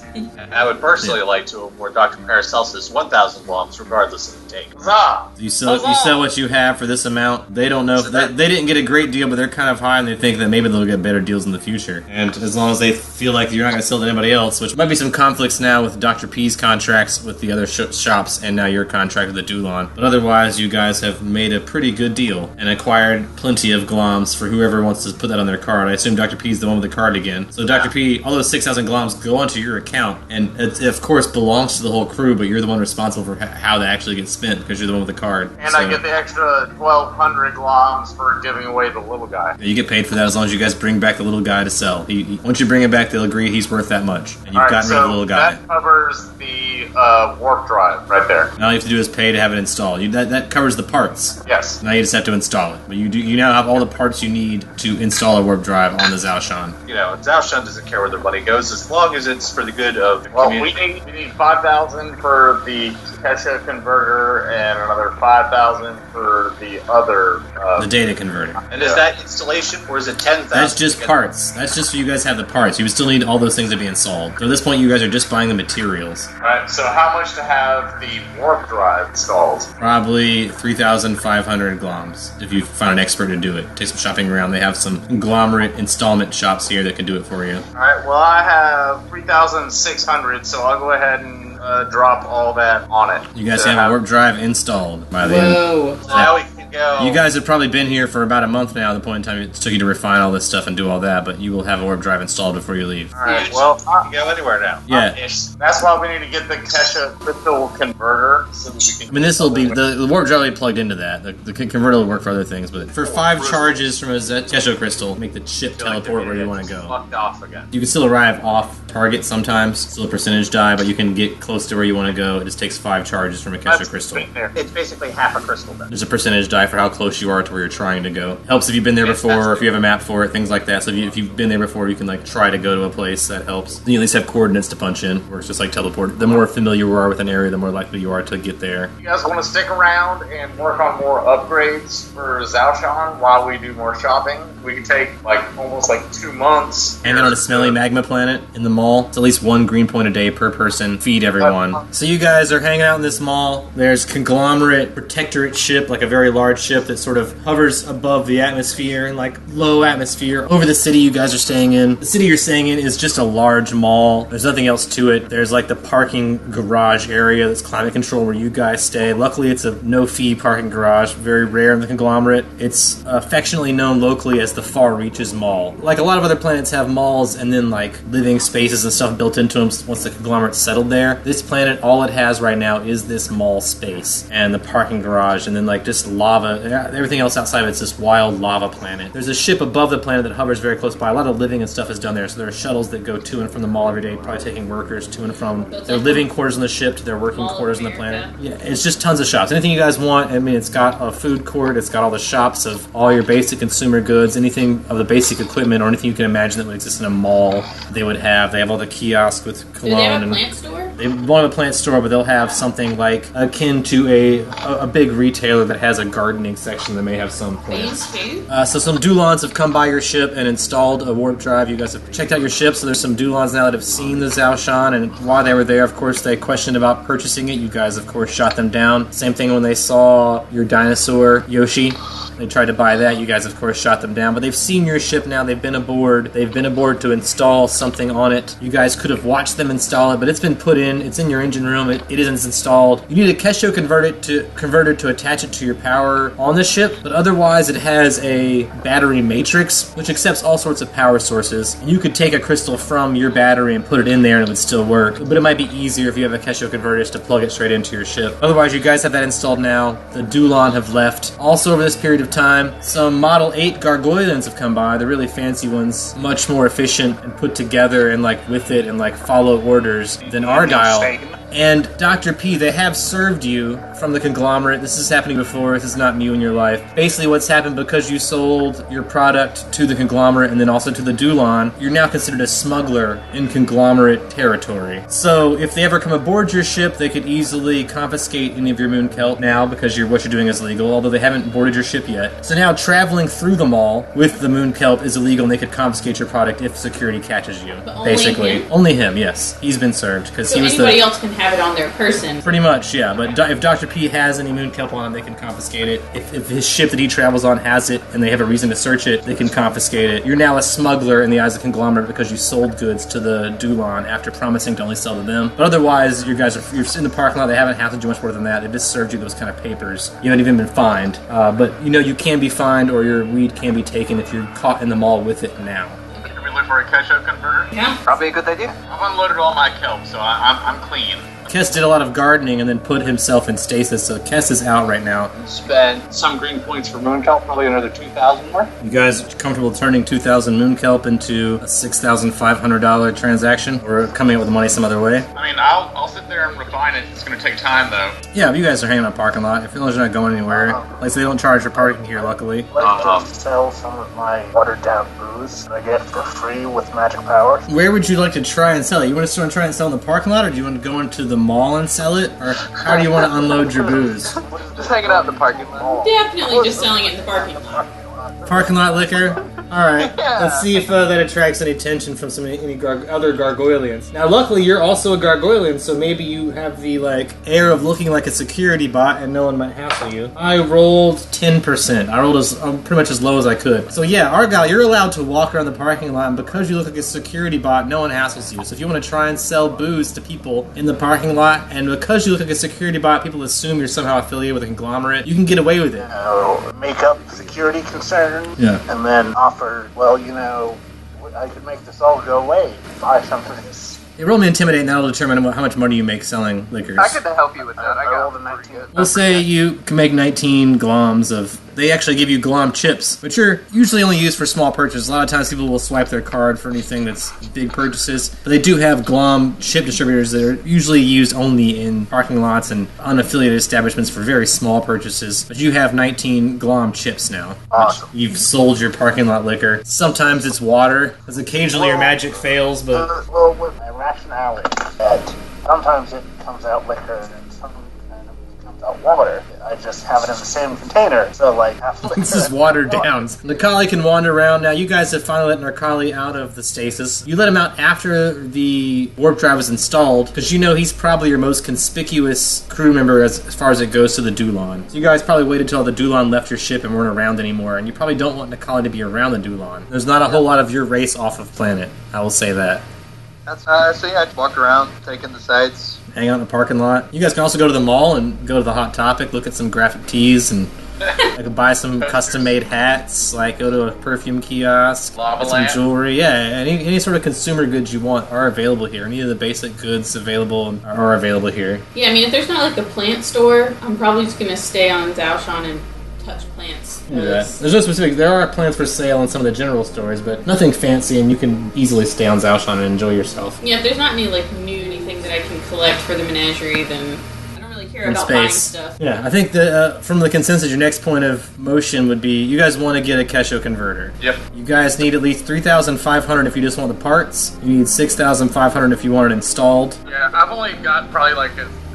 I would personally like to award Dr. Paracelsus 1,000 gloms, regardless of the take. Huzzah! You sell what you have for this amount. They don't know if they didn't get a great deal, but they're kind of high, and they think that maybe they'll get better deals in the future. And as long as they feel like you're not going to sell to anybody else, which might be some conflicts now with Dr. P's contracts with the other shops, and now your contract with the Dulon. But otherwise, you guys have made a pretty good deal and acquired plenty of gloms for whoever wants to put that on their card. I assume Dr. P is the one with the card again. So Dr. P, all those 6,000 gloms go onto your account, and it of course belongs to the whole crew, but you're the one responsible for how that actually gets spent because you're the one with the card. And So, I get the extra 1,200 gloms for giving away the little guy. you get paid for that as long as you guys bring back the little guy to sell. Once you bring him back, they'll agree he's worth that much, and you've Alright, gotten rid of the little guy. that covers the warp drive right there. And all you have to do is pay to have it installed. That covers the parts. Yes. Now you just have to install it. But you now have all the parts you need to install a warp drive on the Zhao Shan. You know, Zhao Shun doesn't care where their money goes as long as it's for the good of the Well, we community. need 5,000 for the Kesha converter and another 5,000 for the other. The data converter. And is that installation, or is it 10,000? That's just parts. That's just so you guys have the parts. You would still need all those things to be installed. So at this point, you guys are just buying the materials. Alright, so how much to have the warp drive installed? Probably 3,500 gloms if you find an expert to do it. Take some shopping around. They have some conglomerate installment shops here that can do it for you. Alright, well, I have 3,600, so I'll go ahead and drop all that on it. You guys To have a warp drive installed by the end. Whoa. So now we can go. You guys have probably been here for about a month now at the point in time it took you to refine all this stuff and do all that, but you will have a warp drive installed before you leave. Alright, well, you can go anywhere now. Yeah. that's why we need to get the Kesha crystal converter so that we can. I mean, this will be the warp drive will be plugged into that. The converter will work for other things, but for 5 charges from a Kesho crystal, make the ship teleport where you want to go. Fucked off again. You can still arrive off target sometimes, still a percentage die, but you can get close to where you want to go. It just takes 5 charges from a Kesho crystal. It's basically half a crystal then. There's a percentage die for how close you are to where you're trying to go. Helps if you've been there before, or if you have a map for it, things like that. So if you've been there before, you can like try to go to a place. That helps. Then you at least have coordinates to punch in, where it's just like teleport. The more familiar you are with an area, the more likely you are to get there. You guys want to stick around and work on more upgrades for Zhao Shan while we do more shopping? We can take almost 2 months. Hang out on a smelly magma planet in the mall. It's at least 1 green point a day per person. Feed everyone. So you guys are hanging out in this mall. There's conglomerate protectorate ship, like a very large ship that sort of hovers above the atmosphere, like low atmosphere, over the city you guys are staying in. The city you're staying in is just a large mall. There's nothing else to it. There's like the parking garage area that's climate control where you guys stay. Luckily, it's a no-fee parking garage. Very rare in the conglomerate. It's affectionately known locally as the Far Reaches Mall. Like a lot of other planets have malls and then like living spaces and stuff built into them once the conglomerate's settled there. This planet, all it has right now is this mall space and the parking garage and then like just lava. Everything else outside of it's this wild lava planet. There's a ship above the planet that hovers very close by. A lot of living and stuff is done there, so there are shuttles that go to and from the mall every day, probably taking workers to and from their living quarters on the ship to their working quarters on the planet. Yeah, it's just tons of shops. Anything you guys want. I mean, it's got a food court. It's got all the shops of all your basic consumer goods, anything of the basic equipment or anything you can imagine that would exist in a mall. They would have. They have all the kiosks with Do cologne they have a and. plant store? They won't have a plant store, but they'll have something like akin to a big retailer that has a gardening section that may have some plants. Beans too? So some Dulons have come by your ship and installed a warp drive. You guys have checked out your ship, so there's some Dulons now that have seen the Zhao Shan, and while they were there, of course, they questioned about purchasing it. You guys, of course, shot them down. Same thing when they saw your dinosaur, Yoshi. They tried to buy that. You guys, of course, shot them down. But they've seen your ship now. They've been aboard. They've been aboard to install something on it. You guys could have watched them install it, but it's been put in. It's in your engine room. It isn't installed. You need a Kesho converter to attach it to your power on the ship, but otherwise it has a battery matrix, which accepts all sorts of power sources. You could take a crystal from your battery and put it in there and it would still work, but it might be easier if you have a Kesho converter to plug it straight into your ship. Otherwise, you guys have that installed now. The Dulon have left. Also, over this period of time, some Model 8 Gargoylans have come by. They're really fancy ones, much more efficient and put together and like with it and like follow orders than Argyle. And Dr. P, they have served you from the conglomerate. This is happening before. This is not new in your life. Basically, what's happened because you sold your product to the conglomerate and then also to the Dulon, you're now considered a smuggler in conglomerate territory. So if they ever come aboard your ship, they could easily confiscate any of your moon kelp now because what you're doing is illegal, although they haven't boarded your ship yet. So now traveling through the mall with the moon kelp is illegal and they could confiscate your product if security catches you. But only basically. him? Only him, yes. He's been served because So he was anybody the... else can have have it on their person. Pretty much, yeah. But if Dr. P has any moon kelp on him, they can confiscate it. If his ship that he travels on has it and they have a reason to search it, they can confiscate it. You're now a smuggler in the eyes of the conglomerate because you sold goods to the Dulon after promising to only sell to them. But otherwise, you're in the parking lot. They haven't had to do much more than that. They just served you those kind of papers. You haven't even been fined. But you can be fined or your weed can be taken if you're caught in the mall with it now. Can we look for a ketchup converter? Yeah. Probably a good idea. I've unloaded all my kelp, so I'm clean. Kess did a lot of gardening and then put himself in stasis, so Kess is out right now. Spend some green points for moon kelp, probably another 2,000 more. You guys comfortable turning 2,000 moon kelp into a $6,500 transaction, or coming up with the money some other way? I mean, I'll sit there and refine it. It's going to take time, though. Yeah, but you guys are hanging out in a parking lot. If you're not going anywhere, like so they don't charge for parking here, luckily. I'd like to sell some of my watered down booze that I get for free with magic powers. Where would you like to try and sell it? You want to try and sell in the parking lot, or do you want to go into the mall and sell it, or how do you want to unload your booze? Just hanging out in the parking lot. Definitely just selling it in the parking lot. Parking lot liquor? Alright, let's see if that attracts any attention from any other gargoylians. Now, luckily, you're also a gargoylian, so maybe you have the, air of looking like a security bot and no one might hassle you. I rolled 10%. I rolled pretty much as low as I could. So yeah, Argyle, you're allowed to walk around the parking lot, and because you look like a security bot, no one hassles you. So if you want to try and sell booze to people in the parking lot, and because you look like a security bot, people assume you're somehow affiliated with a conglomerate, you can get away with it. Make up security concerns. Yeah. And then offer, I could make this all go away. Buy some of this. Yeah, roll me intimidate, and that'll determine how much money you make selling liquors. I could help you with that. I got all the 19. We'll say you can make 19 gloms of... They actually give you glom chips, which are usually only used for small purchases. A lot of times people will swipe their card for anything that's big purchases. But they do have glom chip distributors that are usually used only in parking lots and unaffiliated establishments for very small purchases. But you have 19 glom chips now. Awesome. You've sold your parking lot liquor. Sometimes it's water, because occasionally your magic fails, but... With my rationality that sometimes it comes out liquor and sometimes it comes out water. I just have it in the same container, so half liquor. This is watered down. Nakali can wander around now. You guys have finally let Nakali out of the stasis. You let him out after the warp drive was installed, because you know he's probably your most conspicuous crew member as far as it goes to the Dulon. So you guys probably waited until the Dulon left your ship and weren't around anymore, and you probably don't want Nakali to be around the Dulon. There's not a whole lot of your race off of planet, I will say that. That's so yeah, I just walk around, taking the sights. Hang out in the parking lot. You guys can also go to the mall and go to the Hot Topic, look at some graphic tees, and I could buy some custom-made hats, go to a perfume kiosk, Lava get some lamp. jewelry. Yeah, any sort of consumer goods you want are available here. Any of the basic goods available are available here. Yeah, I mean, if there's not a plant store, I'm probably just gonna stay on Zaoshan and touch plants. Yeah. There's no specific. There are plants for sale in some of the general stores, but nothing fancy, and you can easily stay on Zaoshan and enjoy yourself. Yeah, if there's not any new anything that I can collect for the menagerie, then I don't really care In about buying space. stuff. Yeah, I think that from the consensus, your next point of motion would be you guys want to get a Kesho converter. Yep. You guys need at least 3,500 if you just want the parts. You need 6,500 if you want it installed. Yeah, I've only got probably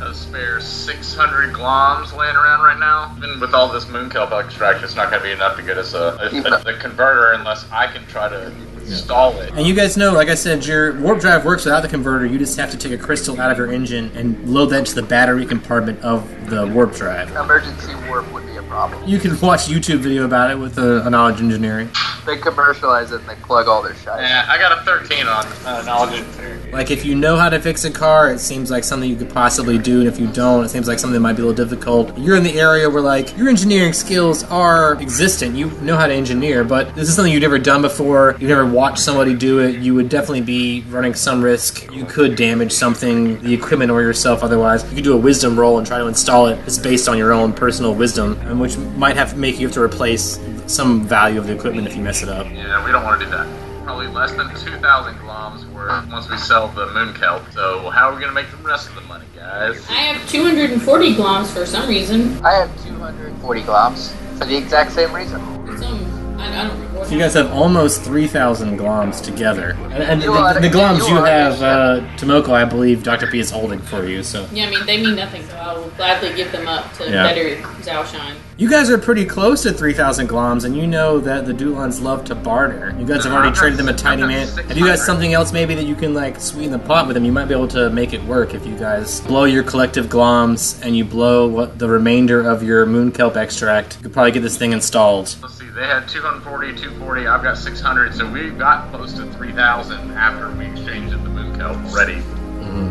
a spare 600 gloms laying around right now. Even with all this moon kelp extraction, it's not going to be enough to get us a converter unless I can try to install it. And you guys know, like I said, your warp drive works without the converter. You just have to take a crystal out of your engine and load that into the battery compartment of the warp drive. Emergency warp would be a problem. You can watch a YouTube video about it with a knowledge engineering. They commercialize it and they plug all their shit. Yeah, I got a 13 on knowledge engineering. Like, if you know how to fix a car, it seems like something you could possibly do, and if you don't, it seems like something that might be a little difficult. You're in the area where, your engineering skills are existent. You know how to engineer, but this is something you've never done before. You've never watched somebody do it. You would definitely be running some risk. You could damage something, the equipment or yourself otherwise. You could do a wisdom roll and try to install it. It's based on your own personal wisdom, and which might make you have to replace some value of the equipment if you mess it up. Yeah, we don't want to do that. Probably less than 2,000 gloms worth once we sell the moon kelp. So how are we going to make the rest of the money, guys? I have 240 gloms for some reason. I have 240 gloms for the exact same reason. Some I don't remember. So you guys have almost 3,000 gloms together. And You are- the gloms you you are have, a Tomoko, I believe Dr. P is holding for you, so. Yeah, I mean, they mean nothing, so I will gladly give them up to Yeah. better Zhaoshan. You guys are pretty close to 3,000 gloms, and you know that the Dulons love to barter. You guys have already traded them a tiny man. Have you guys something else maybe that you can, like, sweeten the pot with them? You might be able to make it work if you guys blow your collective gloms and you blow what the remainder of your moon kelp extract. You could probably get this thing installed. Let's see, they had 240, 240, I've got 600, so we got close to 3,000 after we exchanged the moon kelp already.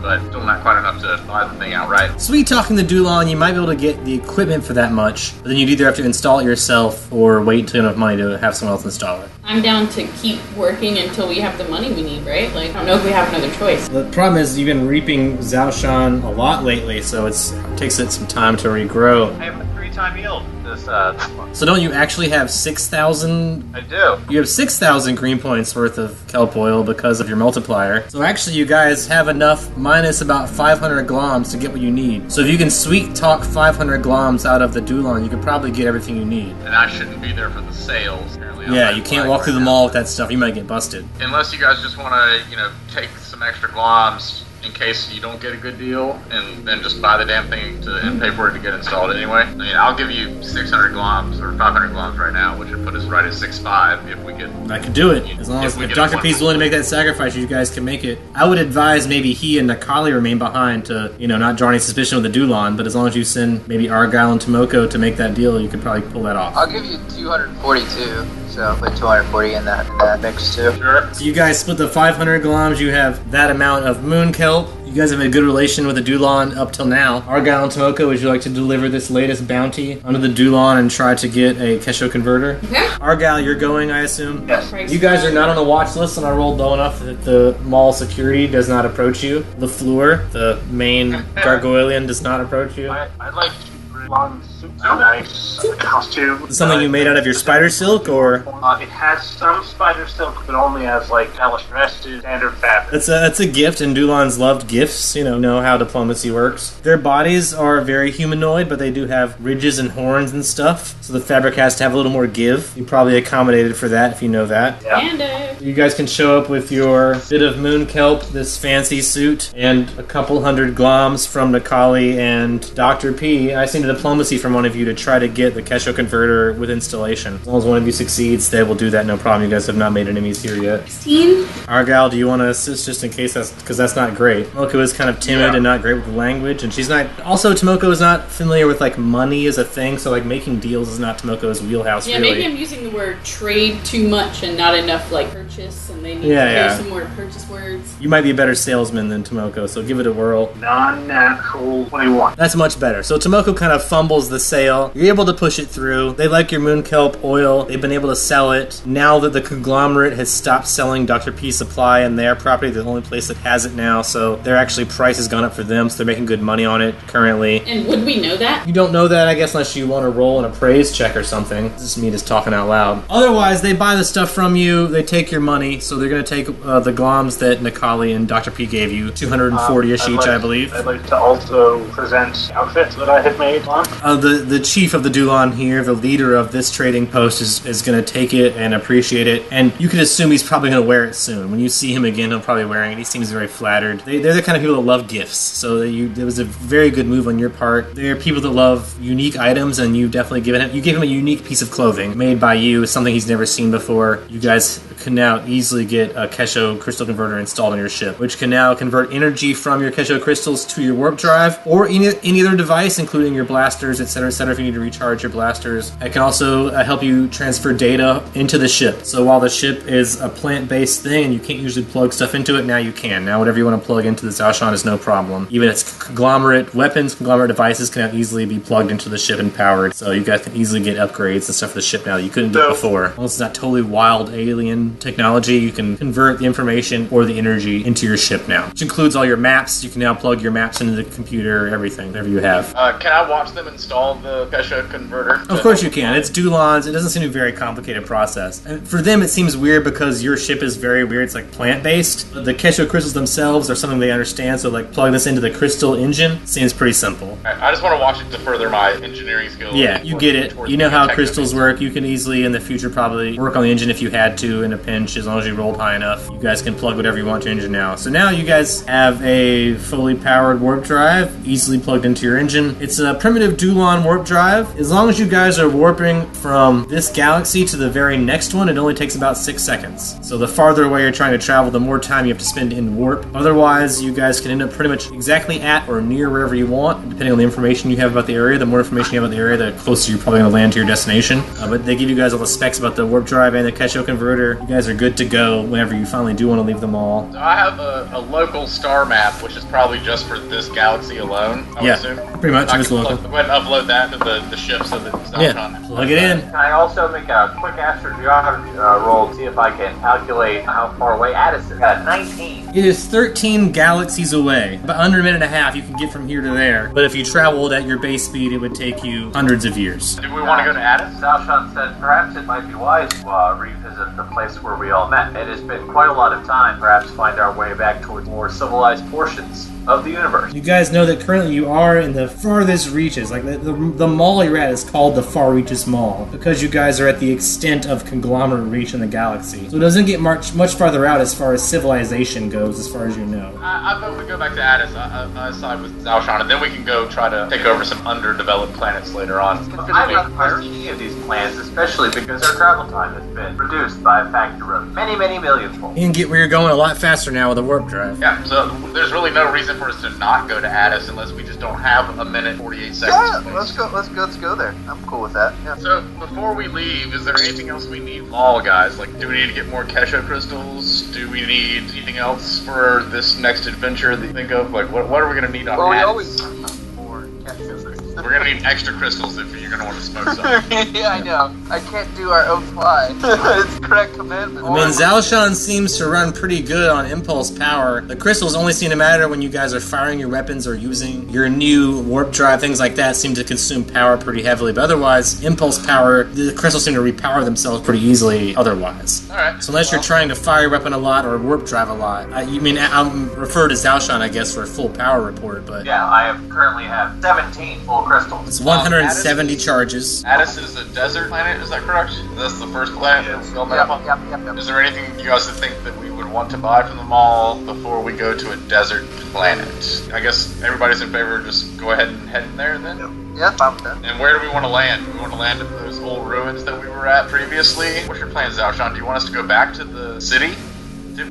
But still not quite enough to buy the thing outright. Sweet talking the Dulon, you might be able to get the equipment for that much, but then you'd either have to install it yourself or wait until you have enough money to have someone else install it. I'm down to keep working until we have the money we need, right? Like, I don't know if we have another choice. The problem is you've been reaping Zhaoshan a lot lately, so it takes it some time to regrow. I have a 3-time yield this month. So don't you actually have 6,000? I do. You have 6,000 green points worth of kelp oil because of your multiplier. So actually you guys have enough minus about 500 gloms to get what you need. So if you can sweet talk 500 gloms out of the Dulon, you could probably get everything you need. And I shouldn't be there for the sales. Apparently, Yeah, you can't walk through the mall with that stuff. You might get busted. Unless you guys just want to, take some extra gloms in case you don't get a good deal, and then just buy the damn thing and pay for it to get installed anyway. I mean, I'll give you 600 gloms or 500 gloms right now, which would put us right at 6.5 if we get. I could do it. As long as if Dr. P's willing to make that sacrifice, you guys can make it. I would advise maybe he and Nakali remain behind to, not draw any suspicion with the Dulon, but as long as you send maybe Argyle and Tomoko to make that deal, you could probably pull that off. I'll give you 242, so I'll put 240 in that mix too. Sure. So you guys split the 500 gloms, you have that amount of moon kelp. You guys have a good relation with the Dulon up till now. Argyle and Tomoko, would you like to deliver this latest bounty under the Dulon and try to get a Kesho converter? Okay. Argyle, you're going, I assume? Yes. You guys are not on the watch list, and I rolled low enough that the mall security does not approach you. LaFleur, the main gargoylian, does not approach you. I'd like to bring long suit, nice costume. Is it something you made out of your spider silk, or? It has some spider silk, but only as Alice dresses, standard fabric. It's a gift, and Dulons loved gifts. Know how diplomacy works. Their bodies are very humanoid, but they do have ridges and horns and stuff, so the fabric has to have a little more give. You probably accommodated for that if you know that. Yeah. And You guys can show up with your bit of moon kelp, this fancy suit, and a couple hundred gloms from Nakali and Dr. P. I see the diplomacy from one of you to try to get the Kesho converter with installation. As long as one of you succeeds, they will do that, no problem. You guys have not made enemies here yet. 16. Argyle, do you want to assist just in case because that's not great. Tomoko is kind of timid and not great with the language, and she's not. Also, Tomoko is not familiar with money as a thing, so making deals is not Tomoko's wheelhouse. Yeah, really. maybe I'm using the word trade too much and not enough purchase, and they need to Yeah, hear yeah. some more purchase words. You might be a better salesman than Tomoko, so give it a whirl. Non-natural 21. That's much better. So Tomoko kind of fumbles the sale. You're able to push it through. They like your moon kelp oil. They've been able to sell it. Now that the conglomerate has stopped selling Dr. P supply and their property, the only place that has it now, so their actually price has gone up for them, so they're making good money on it currently. And would we know that? You don't know that, I guess, unless you want to roll an appraise check or something. This is me just talking out loud. Otherwise, they buy the stuff from you, they take your money, so they're going to take the gloms that Nakali and Dr. P gave you, 240-ish each, I believe. I'd like to also present outfits that I have made on. The chief of the Dulon here, the leader of this trading post, is going to take it and appreciate it, and you can assume he's probably going to wear it soon. When you see him again, he'll probably be wearing it. He seems very flattered. They're the kind of people that love gifts, so it was a very good move on your part. They're people that love unique items, and you definitely you gave him a unique piece of clothing made by you, something he's never seen before. You guys can now easily get a Kesho crystal converter installed on your ship, which can now convert energy from your Kesho crystals to your warp drive or any other device, including your blasters, etc., if you need to recharge your blasters. It can also help you transfer data into the ship. So while the ship is a plant-based thing and you can't usually plug stuff into it, now you can. Now whatever you want to plug into the Zhaoshan is no problem. Even its conglomerate weapons, conglomerate devices can now easily be plugged into the ship and powered. So you guys can easily get upgrades and stuff for the ship now that you couldn't do before. Well, it's not totally wild alien own technology. You can convert the information or the energy into your ship now, which includes all your maps. You can now plug your maps into the computer, everything, whatever you have. Can I watch them install the Kesha converter? Of course you can. It's Dulons. It doesn't seem to be a very complicated process. And for them, it seems weird because your ship is very weird. It's like plant-based. The Kesha crystals themselves are something they understand, so like plug this into the crystal engine seems pretty simple. I just want to watch it to further my engineering skills. Yeah, you get it. You know how crystals work. You can easily, in the future, probably work on the engine if you had to in a pinch, as long as you rolled high enough. You guys can plug whatever you want to your engine now. So now you guys have a fully powered warp drive, easily plugged into your engine. It's a primitive Dulon warp drive. As long as you guys are warping from this galaxy to the very next one, it only takes about 6 seconds. So the farther away you're trying to travel, the more time you have to spend in warp. Otherwise, you guys can end up pretty much exactly at or near wherever you want, depending on the information you have about the area. The more information you have about the area, the closer you're probably going to land to your destination. But they give you guys all the specs about the warp drive and the Kesho converter. You guys are good to go whenever you finally do want to leave them all. So I have a local star map, which is probably just for this galaxy alone, I would assume. Pretty much. I Just can local. go ahead and upload that to the ship so that it's Yeah, plug it in. Can I also make a quick astrogeography roll to see if I can calculate how far away Addis is? 19. It is 13 galaxies away. But under a minute and a half, you can get from here to there. But if you traveled at your base speed, it would take you hundreds of years. Do we want to go to Addis? Zalshan said perhaps it might be wise to revisit the place where we all met. It has been quite a lot of time. Perhaps find our way back towards more civilized portions of the universe. You guys know that currently you are in the farthest reaches. Like the mall you're at is called the Far Reaches Mall because you guys are at the extent of conglomerate reach in the galaxy. So it doesn't get much farther out as far as civilization goes, as far as you know. I thought we'd go back to Addis. I side with Zalshan, and then we can go try to take over some underdeveloped planets later on. I'm not for any of these plans, especially because our travel time has been reduced by a factor of many, many millions-fold. You can get where you're going a lot faster now with a warp drive. Yeah, so there's really no reason for us to not go to Addis unless we just don't have a minute 48 seconds. Yeah, let's go there. I'm cool with that. Yeah. So before we leave, is there anything else we need? All guys, like, do we need to get more Kesha crystals? Do we need anything else for this next adventure that you think of? Like, what are we gonna need on Well, we Addis? always need more Kesha crystals. We're gonna need extra crystals if you're gonna want to smoke something. Yeah, I know. I can't do our own fly. It's correct commandment. I mean, Zalshan seems to run pretty good on impulse power. The crystals only seem to matter when you guys are firing your weapons or using your new warp drive. Things like that seem to consume power pretty heavily. But otherwise, impulse power, the crystals seem to repower themselves pretty easily otherwise. Alright. So unless you're trying to fire your weapon a lot or warp drive a lot. I'm referred to Zalshan, I guess, for a full power report, but Yeah, I currently have 17 full crystals. it's 170 charges. Addis is a desert planet, is that correct? That's the first planet that we all met up on? Yep. Is there anything you guys think that we would want to buy from the mall before we go to a desert planet? I guess everybody's in favor of just go ahead and head in there then? Yeah, fine with that. And where do we want to land? Do we want to land at those old ruins that we were at previously? What's your plans, Zalshan? Do you want us to go back to the city?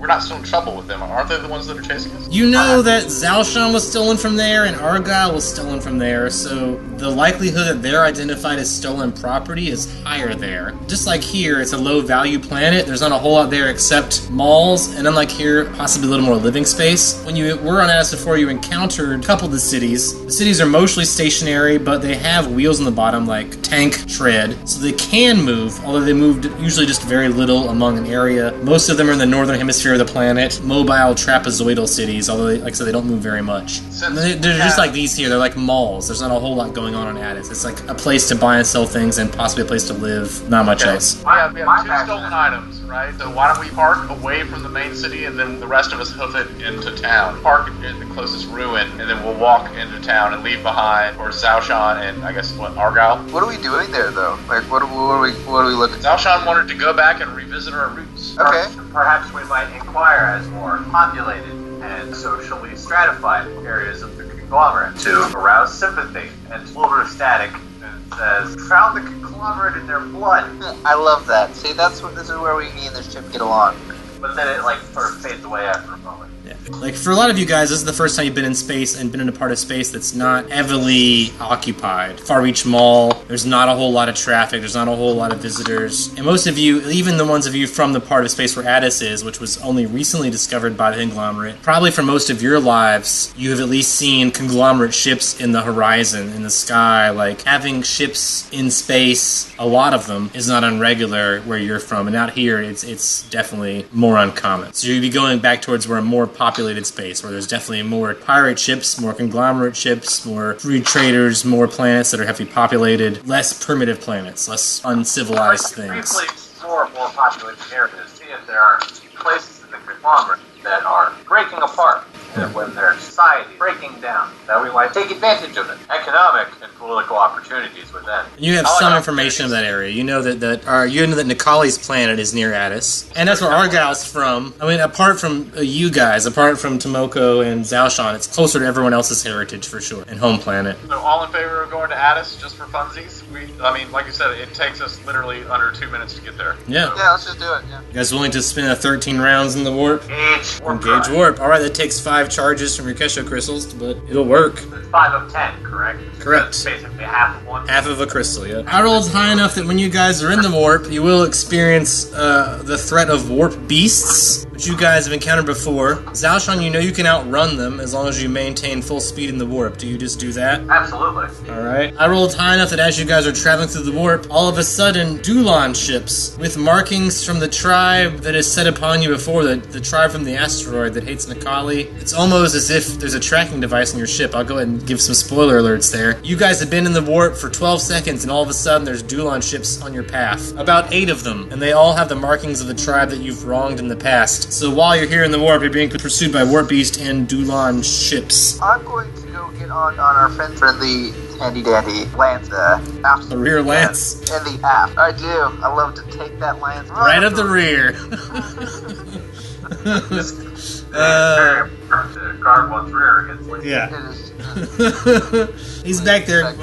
We're not still in trouble with them. Aren't they the ones that are chasing us? You know that Zalshan was stolen from there and Argyle was stolen from there, so the likelihood that they're identified as stolen property is higher there. Just like here, it's a low-value planet. There's not a whole lot there except malls, and unlike here, possibly a little more living space. When you were on Addis before, you encountered a couple of the cities. The cities are mostly stationary, but they have wheels on the bottom like tank tread, so they can move, although they moved usually just very little among an area. Most of them are in the northern hemisphere of the planet, mobile trapezoidal cities, although like I said, they don't move very much. They're just like these here. They're like malls. There's not a whole lot going on Addis. It's like a place to buy and sell things and possibly a place to live. Not much else. We have two stolen items, right? So why don't we park away from the main city and then the rest of us hoof it into town? Park at the closest ruin and then we'll walk into town and leave behind or Zalshan and I guess Argyle. What are we doing there, though? Like, what are we looking? Zalshan wanted to go back and revisit our roots. Okay. Perhaps we might inquire as more populated and socially stratified areas of the conglomerate to arouse sympathy. And Wilbur Static says, found the conglomerate in their blood. I love that. See, this is where we and this ship get along. but then it like sort of fades away after a moment. Yeah. Like, for a lot of you guys, this is the first time you've been in space and been in a part of space that's not heavily occupied. Far Reach Mall, there's not a whole lot of traffic, there's not a whole lot of visitors. And most of you, even the ones of you from the part of space where Addis is, which was only recently discovered by the conglomerate, probably for most of your lives, you have at least seen conglomerate ships in the horizon, in the sky. Like, having ships in space, a lot of them, is not unregular where you're from. And out here, it's definitely more uncommon. So you'd be going back towards where a more populated space, where there's definitely more pirate ships, more conglomerate ships, more free traders, more planets that are heavily populated, less primitive planets, less uncivilized things. Briefly explore more populated areas, see if there are places in the conglomerate that are breaking apart, and when their society is breaking down, that we might take advantage of it. Economic and political opportunities within. You have some information of that area. You know that Nikali's planet is near Addis, and that's where Argyle's from. I mean, apart from you guys, apart from Tomoko and Zaoshan, it's closer to everyone else's heritage for sure, and home planet. So all in favor of going to Addis just for funsies? I mean, like you said, it takes us literally under 2 minutes to get there. Yeah. Yeah, let's just do it. Yeah. You guys willing to spin 13 rounds in the warp? Engage warp. All right, that takes 5 charges from your Kesho crystals, but it'll work. 5 of 10, correct? Correct. That's basically half of one. Half of a crystal, yeah. I rolled high enough that when you guys are in the warp, you will experience the threat of warp beasts, which you guys have encountered before. Zaoshan, you know you can outrun them as long as you maintain full speed in the warp. Do you just do that? Absolutely. Alright. I rolled high enough that as you guys are traveling through the warp, all of a sudden, Dulon ships with markings from the tribe that is set upon you before, the tribe from the asteroid that hates Nikali. It's almost as if there's a tracking device on your ship. I'll go ahead and give some spoiler alerts there. You guys have been in the warp for 12 seconds, and all of a sudden there's Dulon ships on your path. About 8 of them, and they all have the markings of the tribe that you've wronged in the past. So while you're here in the warp, you're being pursued by Warp Beast and Dulon ships. I'm going to go get on our friendly handy-dandy lance, aft. The rear lance. And the aft. I do. I love to take that lance right up the rear. Very important to guard one's rear against like yeah. He's back there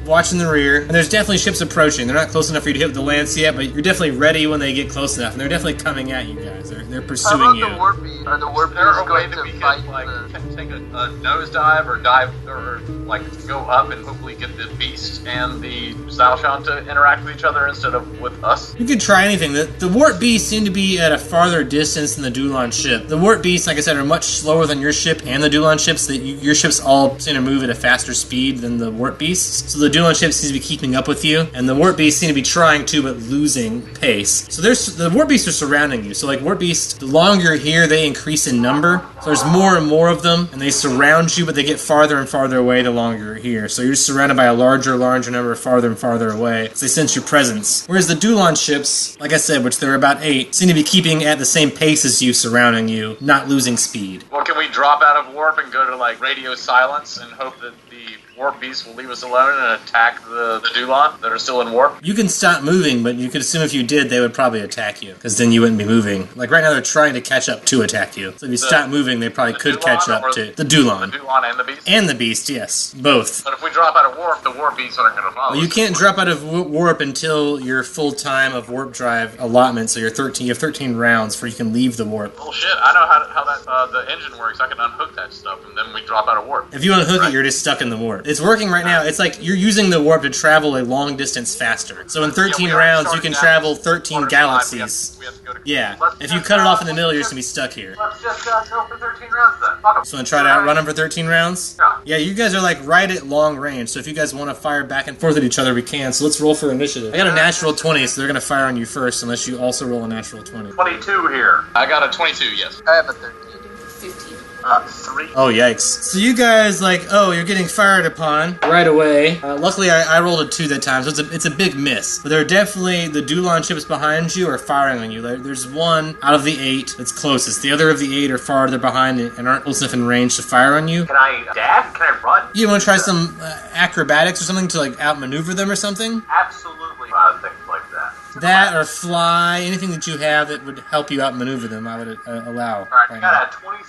watching the rear, and there's definitely ships approaching. They're not close enough for you to hit with the lance yet, but you're definitely ready when they get close enough, and they're definitely coming at you guys. They're pursuing you. The warp beast? Are the warp Is there beasts a way going that we to can fight like take a nosedive or dive or like go up and hopefully get the beast and the Zaoshan to interact with each other instead of with us? You could try anything. The warp beasts seem to be at a farther distance than the Dulon ship. The warp beasts, like I said, are much slower than your ship and the Dulon ships. Your ships all seem to move at a faster speed than the warp beasts. So the Dulon ships seem to be keeping up with you, and the warp beasts seem to be trying to, but losing pace. So the warp beasts are surrounding you. So like warp beasts, the longer you're here, they increase in number. So there's more and more of them, and they surround you, but they get farther and farther away the longer you're here. So you're surrounded by a larger number farther and farther away. So they sense your presence. Whereas the Dulon ships, like I said, which there are about 8, seem to be keeping at the same pace as you, surrounding you, not losing speed. Well, can we drop out of warp and go to like radio silence and hope that the warp beast will leave us alone and attack the Dulon that are still in warp? You can stop moving, but you could assume if you did, they would probably attack you, because then you wouldn't be moving. Like right now, they're trying to catch up to attack you. So if you stop moving, they probably could catch up to the Dulon. The Dulon and the beast? And the beast, yes. Both. But if we drop out of warp, the warp beasts aren't going to follow Well, you us. can't drop out of warp until your full time of warp drive allotment, so you have 13 rounds before you can leave the warp. Oh shit, I know how that the engine works. I can unhook that stuff and then we drop out of warp. If you unhook it, you're just stuck in the warp. It's working right now. It's like you're using the warp to travel a long distance faster. So in 13 rounds, you can travel 13 galaxies. We have to go to Yeah. If you cut it off in the middle, you're just going to be stuck here. Let's just go for 13 rounds then. Fuck 'em. So want to try to outrun them for 13 rounds? Yeah. Yeah, you guys are like right at long range, so if you guys want to fire back and forth at each other, we can. So let's roll for initiative. I got a natural 20, so they're going to fire on you first, unless you also roll a natural 20. 22 here. I got a 22, yes. I have a 13. 15. 3. Oh, yikes. So you guys, you're getting fired upon right away. Luckily, I rolled a 2 that time, so it's a big miss. But there are definitely, the Dulon ships behind you are firing on you. There's one out of the 8 that's closest. The other of the 8 are farther behind and aren't close enough in range to fire on you. Can I dash? Can I run? You want to try some acrobatics or something to outmaneuver them or something? Absolutely. Things like that. That or fly, anything that you have that would help you outmaneuver them, I would allow. Alright, I got a 23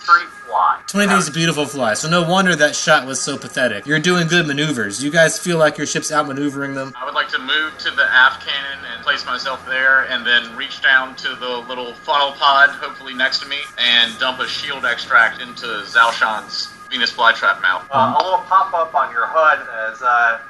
fly. 23 is a beautiful fly, so no wonder that shot was so pathetic. You're doing good maneuvers. You guys feel like your ship's outmaneuvering them? I would like to move to the aft cannon and place myself there, and then reach down to the little funnel pod, hopefully next to me, and dump a shield extract into Zalshan's Venus flytrap mouth. A little pop-up on your HUD as,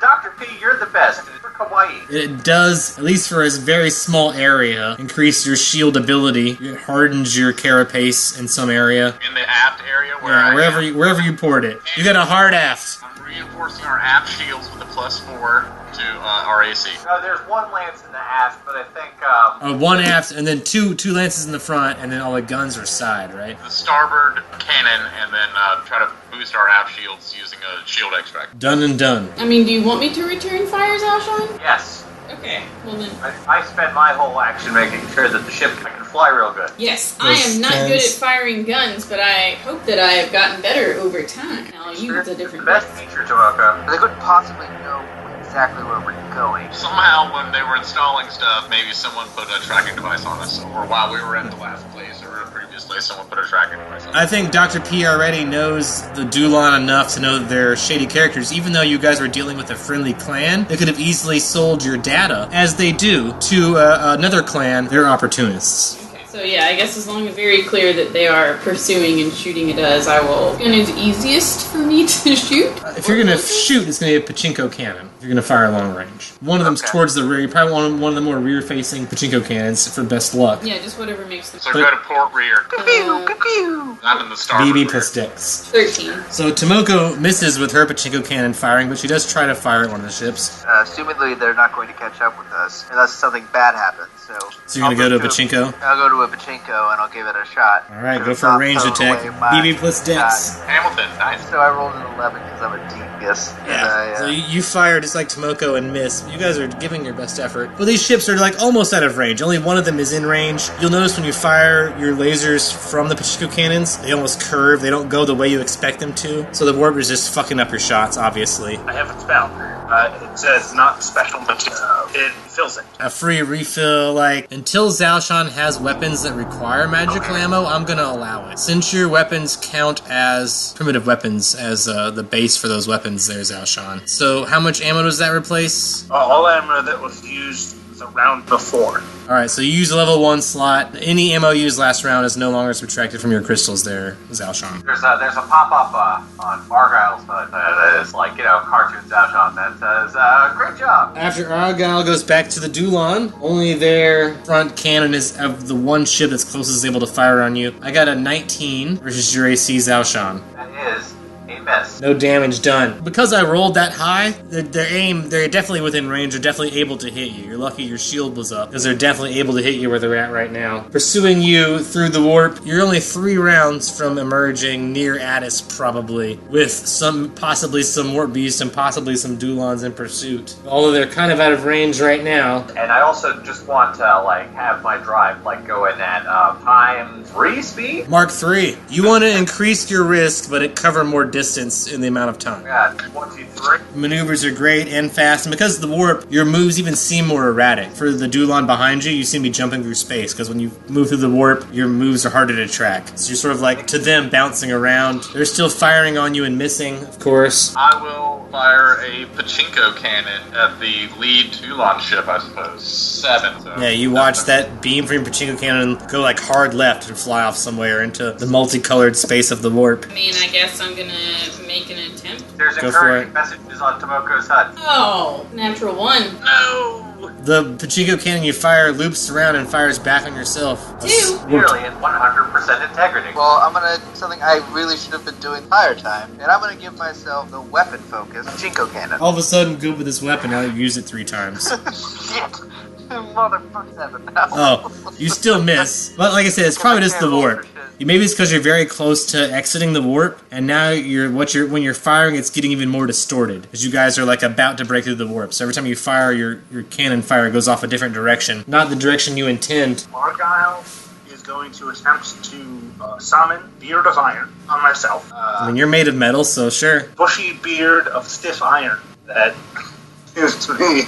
Dr. P, you're the best. For kawaii. It does, at least for a very small area, increase your shield ability. It hardens your carapace in some area. In the aft area where Yeah, wherever you poured it. You got a hard aft. I'm reinforcing our aft shields with a +4 to our AC. There's one lance in the aft, but I think, One aft, and then two lances in the front, and then all the guns are side, right? The starboard cannon, and then try to boost our aft shields using a shield extract. Done and done. I mean, do you want me to return fire, Zalshan? yes. Okay, well then. I spent my whole action making sure that the ship can fly real good. Yes, I am not good at firing guns, but I hope that I have gotten better over time. I'll use a different Best gun. feature, Tomoko. They couldn't possibly know exactly where we're going. Somehow, when they were installing stuff, maybe someone put a tracking device on us, or while we were in the last place or a previous place, someone put a tracking device on us. I think Dr. P already knows the Dulon enough to know that they're shady characters. Even though you guys were dealing with a friendly clan, they could have easily sold your data, as they do, to another clan. They're opportunists. So yeah, I guess as long as it's very clear that they are pursuing and shooting at us, I will. Gun is easiest for me to shoot. If you're gonna shoot, it's gonna be a pachinko cannon. If you're gonna fire long range, one of them's towards the rear. You probably want one of the more rear-facing pachinko cannons for best luck. Yeah, just whatever makes the. So go to port rear. I'm in the starboard BB rear. plus Dex. 13. So Tomoko misses with her pachinko cannon firing, but she does try to fire at one of the ships. Assumedly, they're not going to catch up with us unless something bad happens. So you're gonna go to a pachinko? I'll go to a pachinko and I'll give it a shot. All right, go for a ranged attack. BB plus Dex. Hamilton, nice. So I rolled an 11 because I'm a genius. Yeah. So you fire just like Tomoko and miss. You guys are giving your best effort. But these ships are like almost out of range. Only one of them is in range. You'll notice when you fire your lasers from the pachinko cannons, they almost curve. They don't go the way you expect them to. So the warp is just fucking up your shots, obviously. I have a spell. It says not special, but it fills it. A free refill, like, until Zalshan has weapons that require magical ammo, I'm gonna allow it. Since your weapons count as primitive weapons, as the base for those weapons there, Zalshan. So how much ammo does that replace? All ammo that was used the round before. Alright, so you use a level 1 slot. Any ammo used last round is no longer subtracted from your crystals there, Zalshan. There's a pop-up on Argyle's HUD that is like, cartoon Zalshan that says, great job. After Argyle goes back to the Dulon, only their front cannon is of the one ship that's closest able to fire on you. I got a 19 versus your AC, Zalshan. That is a miss. No damage done. Because I rolled that high, they're definitely within range. They're definitely able to hit you. You're lucky your shield was up, because they're definitely able to hit you where they're at right now. Pursuing you through the warp, you're only 3 rounds from emerging near Addis, probably, with possibly some warp beasts and possibly some Dulons in pursuit. Although they're kind of out of range right now. And I also just want to, have my drive, go in at ×3 speed? Mark 3. You want to increase your risk, but it cover more distance in the amount of time. Yeah, 23. Maneuvers are great and fast, and because of the warp, your moves even seem more erratic. For the Dulon behind you, you seem to be jumping through space, because when you move through the warp, your moves are harder to track. So you're sort of to them, bouncing around. They're still firing on you and missing, of course. I will fire a pachinko cannon at the lead Dulon ship, I suppose. 7. So. Yeah, you watch that beam from your pachinko cannon go hard left and fly off somewhere into the multicolored space of the warp. I mean, I guess I'm gonna make an attempt. There's Go encouraging messages on Tomoko's HUD. Oh, natural 1. No! The pachinko cannon you fire loops around and fires back on yourself. 2. Nearly at 100% integrity. Well, I'm gonna do something I really should have been doing the entire time, and I'm gonna give myself the weapon focus Chinko cannon. All of a sudden, good with this weapon, now you've used it 3 times. Shit! Motherfuckers have it now. Oh, you still miss. But like I said, it's probably just the warp. Maybe it's because you're very close to exiting the warp, and now when you're firing, it's getting even more distorted as you guys are about to break through the warp. So every time you fire, your cannon fire goes off a different direction, not the direction you intend. Argyle is going to attempt to summon Beard of Iron on myself. I mean, you're made of metal, so sure. Bushy beard of stiff iron that gives me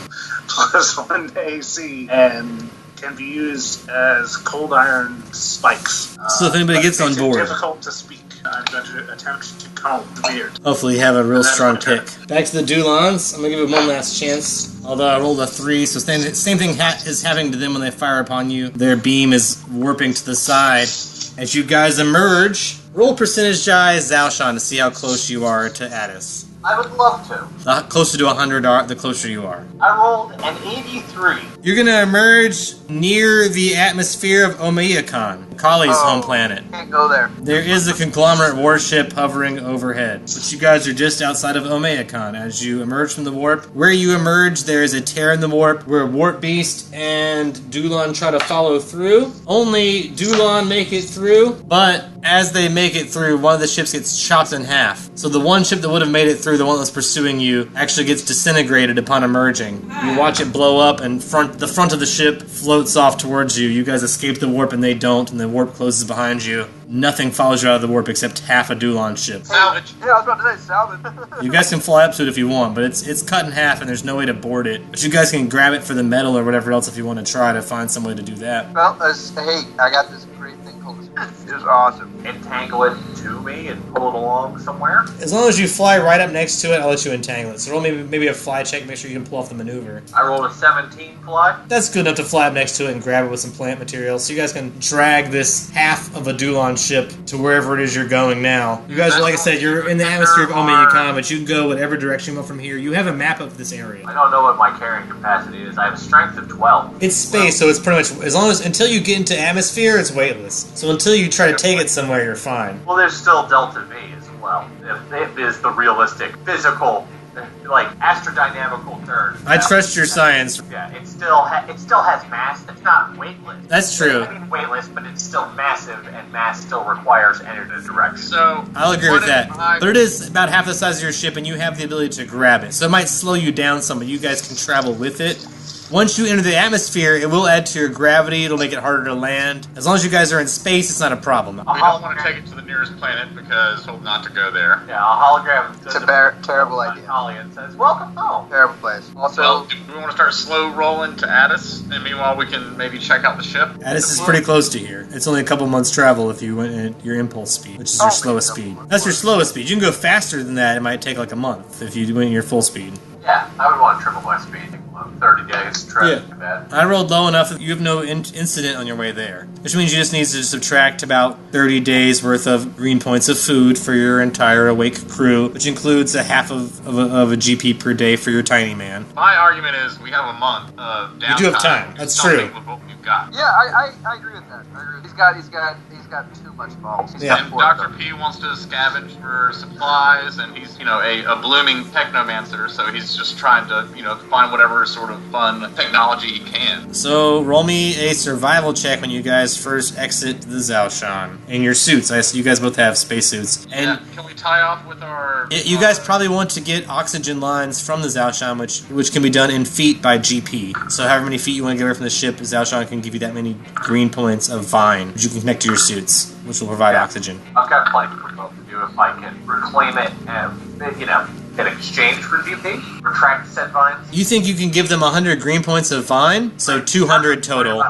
+1 to AC and can be used as cold iron spikes. So if anybody But gets it on makes it board. difficult to speak. I'm going to attempt to comb the beard. Hopefully you have a real That's strong my turn. pick. Back to the Dulons. I'm going to give it one last chance. Although I rolled a 3, so same thing is happening to them when they fire upon you. Their beam is warping to the side. As you guys emerge, roll percentage die Zalshan to see how close you are to Addis. I would love to. The closer to 100 the closer you are. I rolled an 83. You're going to emerge near the atmosphere of Omeyakan, Kali's home planet. Can't go there. There is a conglomerate warship hovering overhead, but you guys are just outside of Omeyakan. As you emerge from the warp, where you emerge, there is a tear in the warp where Warp Beast and Dulon try to follow through. Only Dulon make it through, but as they make it through, one of the ships gets chopped in half. So the one ship that would have made it through, the one that's pursuing you, actually gets disintegrated upon emerging. You watch it blow up, and the front of the ship floats off towards you. You guys escape the warp, and they don't, and the warp closes behind you. Nothing follows you out of the warp except half a Dulon ship. Salvage. Yeah, I was about to say salvage. You guys can fly up to it if you want, but it's cut in half, and there's no way to board it. But you guys can grab it for the metal or whatever else if you want to try to find some way to do that. Well, hey, I got this great thing called this. It was awesome. Entangle it to me and pull it along somewhere. As long as you fly right up next to it, I'll let you entangle it. So roll maybe a fly check, make sure you can pull off the maneuver. I rolled a 17 fly. That's good enough to fly up next to it and grab it with some plant material. So you guys can drag this half of a Dulon ship to wherever it is you're going now. You guys, like I said, you're in the atmosphere of Omeyakan, but you can go whatever direction you want from here. You have a map of this area. I don't know what my carrying capacity is. I have a strength of 12. It's space, so it's pretty much until you get into atmosphere, it's weightless. So until you try to take it somewhere, you're fine. Well, there's still Delta V as well. It is the realistic, physical, like astrodynamical term. I trust your science. Yeah, it still has mass. It's not weightless. That's true. I mean weightless, but it's still massive, and mass still requires energy direction. So I'll agree what with that. if I- But it is about half the size of your ship, and you have the ability to grab it. So it might slow you down some, but you guys can travel with it. Once you enter the atmosphere, it will add to your gravity. It'll make it harder to land. As long as you guys are in space, it's not a problem. We don't want to take it to the nearest planet because hope not to go there. Yeah, a hologram. It's a terrible idea. And says, "Welcome home." Terrible place. Also, Well, do we want to start slow rolling to Addis, and meanwhile we can maybe check out the ship? This is pretty close to here. It's only a couple months travel if you went at your impulse speed, which is your slowest speed. That's your slowest speed. You can go faster than that. It might take like a month if you went at your full speed. Yeah, I would want to triple my speed. 30 days trip. Yeah. I rolled low enough that you have no incident on your way there. Which means you just need to subtract about 30 days worth of green points of food for your entire awake crew, which includes a half of a GP per day for your tiny man. My argument is we have a month of downtime. You do have time. That's true. With what we've got. yeah, I agree with that. I agree. He's got too much balls. He's Yeah. And Dr. P wants to scavenge for supplies, and he's, a blooming technomancer, so he's just trying to, find whatever sort of fun technology he can. So roll me a survival check when you guys first exit the Zalshan. In your suits. I see you guys both have spacesuits. And Can we tie off with our... you guys probably want to get oxygen lines from the Zalshan, which can be done in feet by GP. So however many feet you want to get away from the ship, Zalshan can give you that many green points of vine, which you can connect to your suits, which will provide oxygen. I've got plenty for both of you if I can reclaim it and, in exchange for GP. Retract said vines. You think you can give them 100 green points of vine? So 200 total.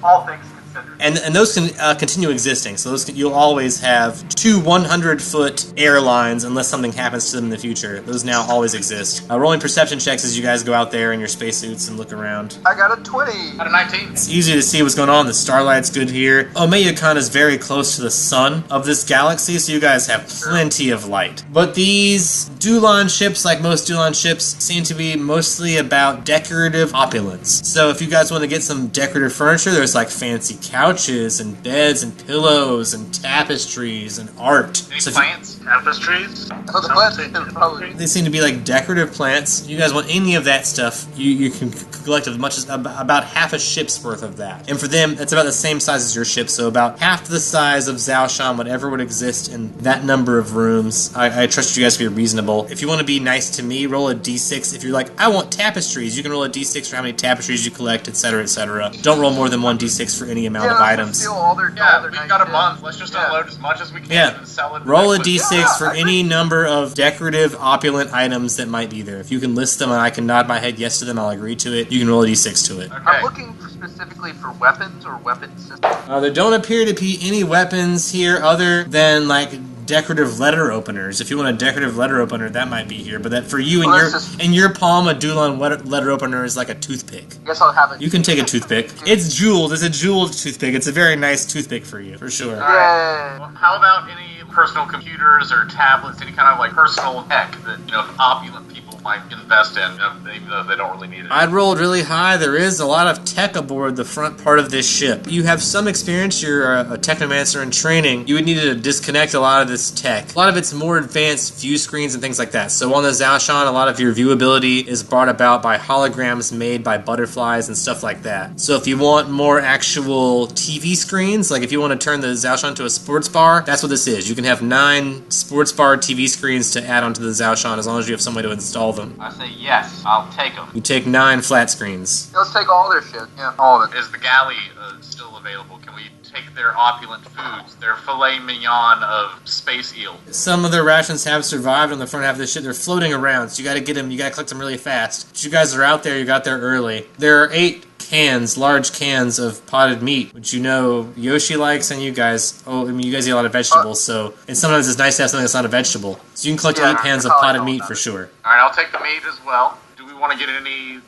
All things considered. And those can continue existing. So you'll always have 2 100-foot airlines unless something happens to them in the future. Those now always exist. Rolling perception checks as you guys go out there in your spacesuits and look around. I got a 20. Out of 19. It's easy to see what's going on. The starlight's good here. Omeyakan is very close to the sun of this galaxy, so you guys have plenty of light. But these Dulon ships, like most Dulon ships, seem to be mostly about decorative opulence. So if you guys want to get some decorative furniture, there's like fancy couches and beds and pillows and tapestries and art. Any So if plants? Tapestries. Oh, the plants are probably. they seem to be like decorative plants. You guys want any of that stuff, you can collect as much as about half a ship's worth of that. And for them, it's about the same size as your ship, so about half the size of Zalshan, whatever would exist in that number of rooms. I trust you guys to be reasonable. If you want to be nice to me, roll a d6. If you're like, I want tapestries, you can roll a d6 for how many tapestries you collect, etc., etc. Don't roll more than one d6 for any amount of items. Steal all their, Yeah, all their we've nice got a shit. month. Let's just Yeah. unload as much as we can Yeah. and sell it. Roll a quickly. d6 for any number of decorative, opulent items that might be there. If you can list them and I can nod my head yes to them, I'll agree to it. You can roll a d6 to it. Okay. I'm looking specifically for weapons or weapon systems. There don't appear to be any weapons here other than like decorative letter openers. If you want a decorative letter opener, that might be here. But that for you Well, in that's just- your palm, a Dulon letter opener is like a toothpick. I guess I'll have it. You can take a toothpick. It's jeweled. It's a jeweled toothpick. It's a very nice toothpick for you, for sure. Yeah. Well, how about any personal computers or tablets, any kind of like personal tech that opulent people might invest in, even though they don't really need it? I'd rolled really high. There is a lot of tech aboard the front part of this ship. You have some experience. You're a technomancer in training. You would need to disconnect a lot of this tech. A lot of it's more advanced view screens and things like that. So on the Zaoshan, a lot of your viewability is brought about by holograms made by butterflies and stuff like that. So if you want more actual TV screens, like if you want to turn the Zaoshan to a sports bar, that's what this is. You can have 9 sports bar TV screens to add onto the Zaoshan as long as you have some way to install them. I say yes, I'll take them. You take 9 flat screens. Let's take all their shit. Yeah, all of it. Is the galley still available? Can we take their opulent foods, their filet mignon of space eel? Some of their rations have survived on the front half of the ship. They're floating around, so you gotta get them, you gotta collect them really fast. But you guys are out there, you got there early. There are 8 cans, large cans of potted meat, which Yoshi likes, and you guys, you guys eat a lot of vegetables, and sometimes it's nice to have something that's not a vegetable. So you can collect 8 pans of potted meat for sure. Alright, I'll take the meat as well. Do we want to get any,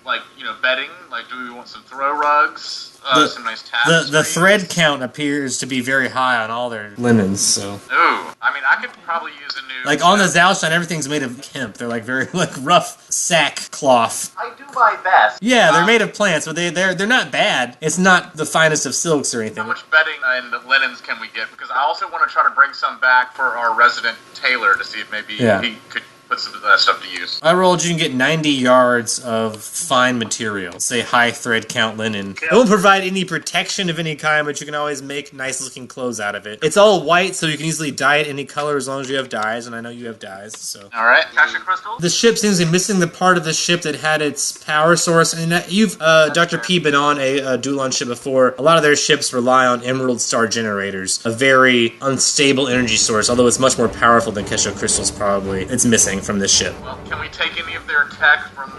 bedding? Do we want some throw rugs? Some nice tabs? The thread count appears to be very high on all their linens, so. Ooh, I could probably use a new... On the Zaoshan, everything's made of hemp. They're very rough sack cloth. I do my best. Yeah, they're made of plants, but they're not bad. It's not the finest of silks or anything. How much bedding and linens can we get? Because I also want to try to bring some back for our resident tailor to see if maybe he could put some of that stuff to use. I rolled you can get 90 yards of fine material, say high thread count linen. It won't provide any protection of any kind, but you can always make nice looking clothes out of it. It's all white, so you can easily dye it any color as long as you have dyes, and I know you have dyes, so. Alright, Kasha Crystal? The ship seems to be missing the part of the ship that had its power source, and you've, Dr. P, been on a Dulon ship before. A lot of their ships rely on Emerald Star generators, a very unstable energy source, although it's much more powerful than Kesho Crystals probably. It's missing from this ship. Well, can we take any of their tech from,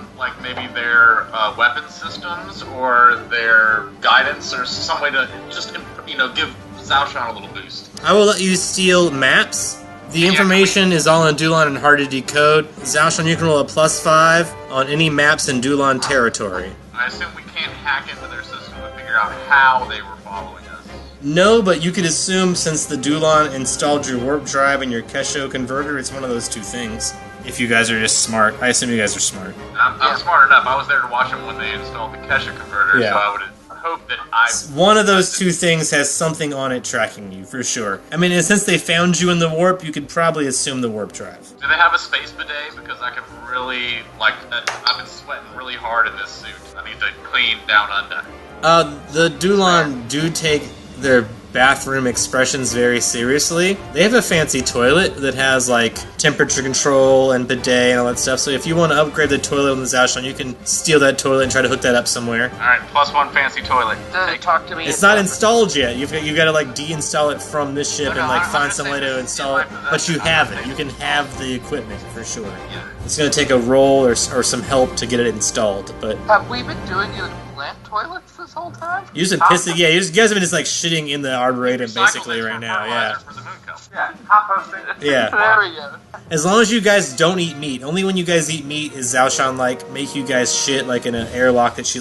maybe their weapon systems or their guidance or some way to just, give Zaoshan a little boost? I will let you steal maps. The information is all in Dulon and hard to decode. Zaoshan, you can roll a +5 on any maps in Dulon territory. I assume we can't hack into their system to figure out how they were following us. No, but you could assume since the Dulon installed your warp drive and your Kesho converter, it's one of those two things. If you guys are just smart. I assume you guys are smart. I'm smart enough. I was there to watch them when they installed the Kesha converter, Yeah. so I would hope that I... One of those two things has something on it tracking you, for sure. And since they found you in the warp, you could probably assume the warp drive. Do they have a space bidet? Because I could really, I've been sweating really hard in this suit. I need to clean down under. The Dulon do take their bathroom expressions very seriously. They have a fancy toilet that has temperature control and bidet and all that stuff. So if you want to upgrade the toilet on the Zaoshan, you can steal that toilet and try to hook that up somewhere. Alright, +1 fancy toilet. Talk to me. It's not installed yet. You've got to deinstall it from this ship No, and I'm find gonna some say way to this install is it. my But you possession. have it. You can have the equipment for sure. Yeah. It's going to take a roll or some help to get it installed. But Have we been doing the plant toilets this whole time? using pissing, you guys have been just shitting in the arboretum basically right now. Yeah. For the moon cup. Yeah, composting. Yeah. There we go. As long as you guys don't eat meat. Only when you guys eat meat is Zaoshan make you guys shit in an airlock that she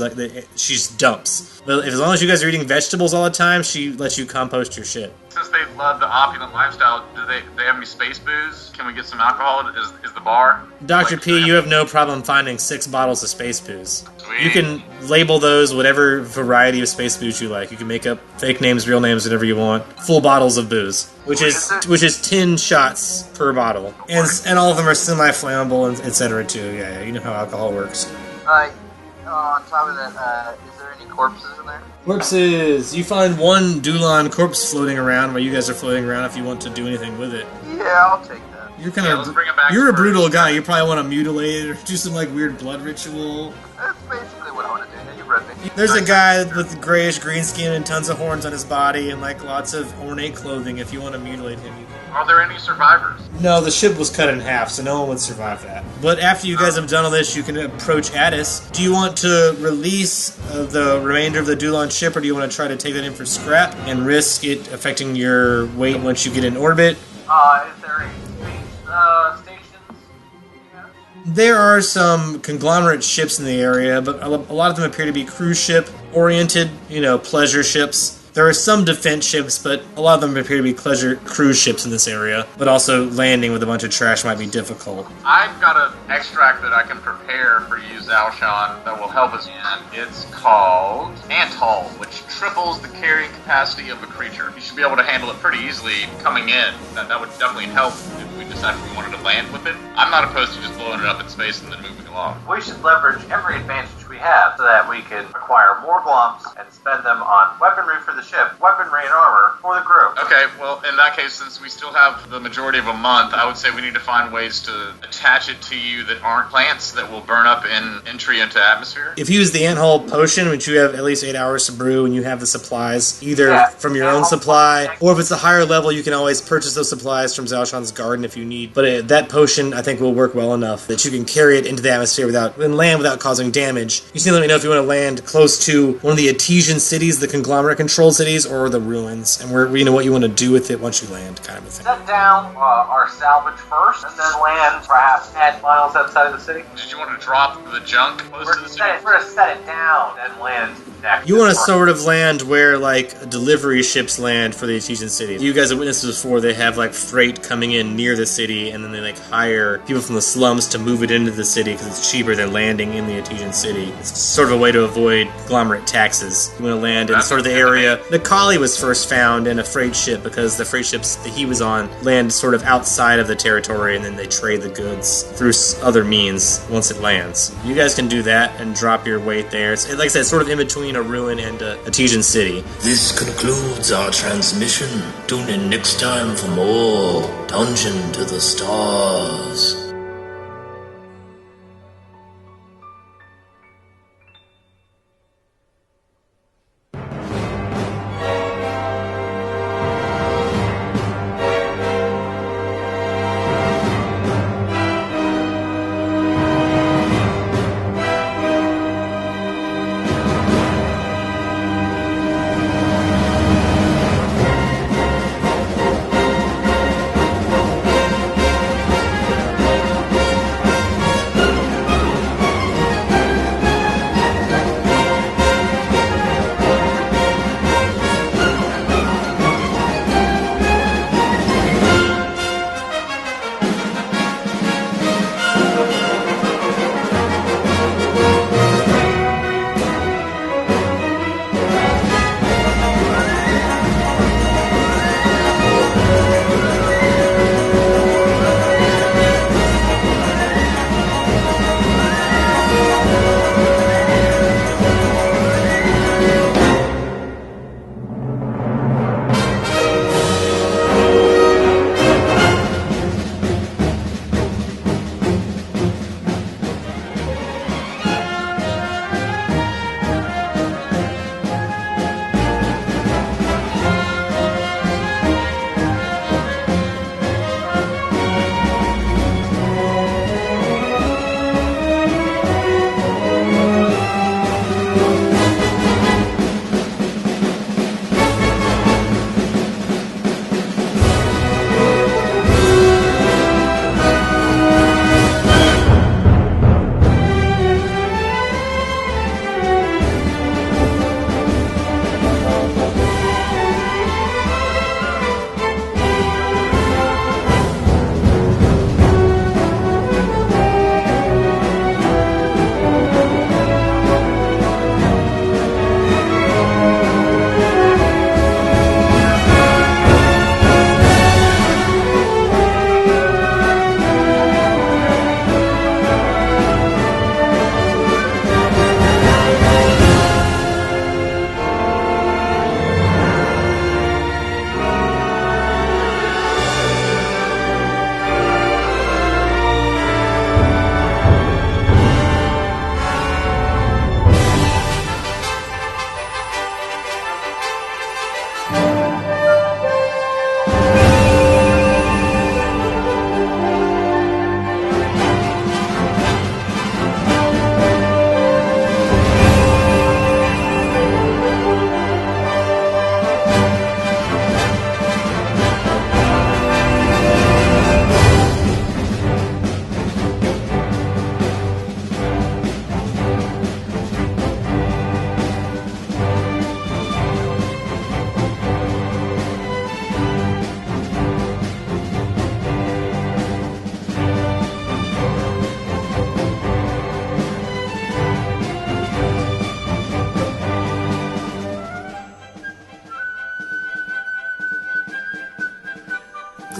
dumps. But as long as you guys are eating vegetables all the time, she lets you compost your shit. Since they love the opulent lifestyle, do they have any space booze? Can we get some alcohol? Is the bar? Dr. P, you have no problem finding 6 bottles of space booze. Sweet. You can label those whatever variety of space booze you like. You can make up fake names, real names, whatever you want. Full bottles of booze, which is 10 shots per bottle, and all of them are semi-flammable and etc. too. Yeah, you know how alcohol works. On top of that, is there any corpses in there? Corpses. You find one Dulon corpse floating around while you guys are floating around. If you want to do anything with it, Yeah, I'll take that. you're kind Yeah, let's bring it back you're a first. brutal guy. You probably want to mutilate it or do some weird blood ritual. That's basically what I want to do. Yeah, you're ripping. There's a guy with grayish green skin and tons of horns on his body and like lots of ornate clothing. If you want to mutilate him, you can. Are there any survivors? No, the ship was cut in half, so no one would survive that. But after you guys have done all this, you can approach Addis. Do you want to release the remainder of the Dulon ship, or do you want to try to take that in for scrap and risk it affecting your weight once you get in orbit? Is there any space stations? Yeah. There are some conglomerate ships in the area, but a lot of them appear to be cruise ship-oriented, pleasure ships. There are some defense ships, but a lot of them appear to be cruise ships in this area. But also landing with a bunch of trash might be difficult. I've got an extract that I can prepare for you, Zalshan, that will help us. And it's called Antall, which triples the carrying capacity of a creature. You should be able to handle it pretty easily coming in. That would definitely help if we decided we wanted to land with it. I'm not opposed to just blowing it up in space and then moving along. We should leverage every advantage we have so that we can acquire more glumps and spend them on weaponry for the ship, weaponry and armor for the crew. Okay, well, in that case, since we still have the majority of a month, I would say we need to find ways to attach it to you that aren't plants that will burn up in entry into atmosphere. If you use the Anthole potion, which you have at least 8 hours to brew, and you have the supplies, either from your own supply, or if it's a higher level, you can always purchase those supplies from Zalshan's garden if you need. But that potion, I think, will work well enough that you can carry it into the atmosphere and land without causing damage. You just need to let me know if you want to land close to one of the Etesian cities, the conglomerate-controlled cities, or the ruins, and what you want to do with it once you land, kind of a thing. Set down our salvage first, and then land perhaps 10 miles outside of the city. Did you want to drop the junk close to the city? We're going to set it down and land next. You want to sort of land where, like, delivery ships land for the Etesian cities. You guys have witnessed this before. They have, like, freight coming in near the city, and then they, like, hire people from the slums to move it into the city because it's cheaper than landing in the Etesian city. It's sort of a way to avoid conglomerate taxes. You want to land in sort of the area. The Kali was first found in a freight ship because the freight ships that he was on land sort of outside of the territory, and then they trade the goods through other means once it lands. You guys can do that and drop your weight there. It's, like I said, sort of in between a ruin and a Etesian city. This concludes our transmission. Tune in next time for more Dungeon to the Stars.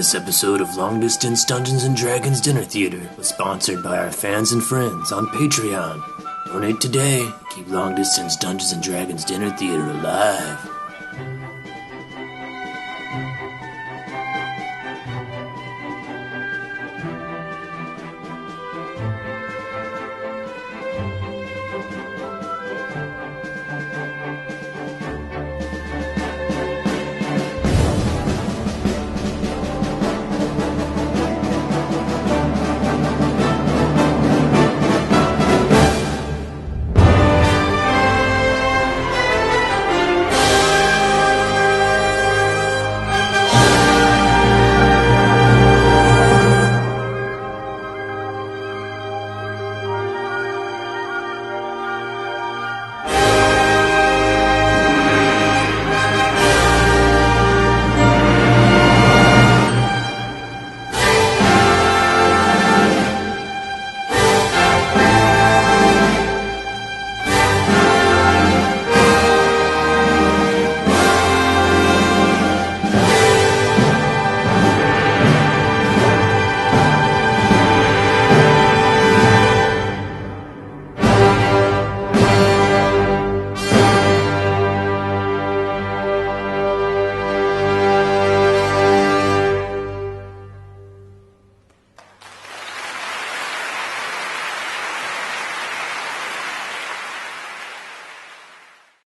This episode of Long Distance Dungeons & Dragons Dinner Theater was sponsored by our fans and friends on Patreon. Donate today. Keep Long Distance Dungeons & Dragons Dinner Theater alive.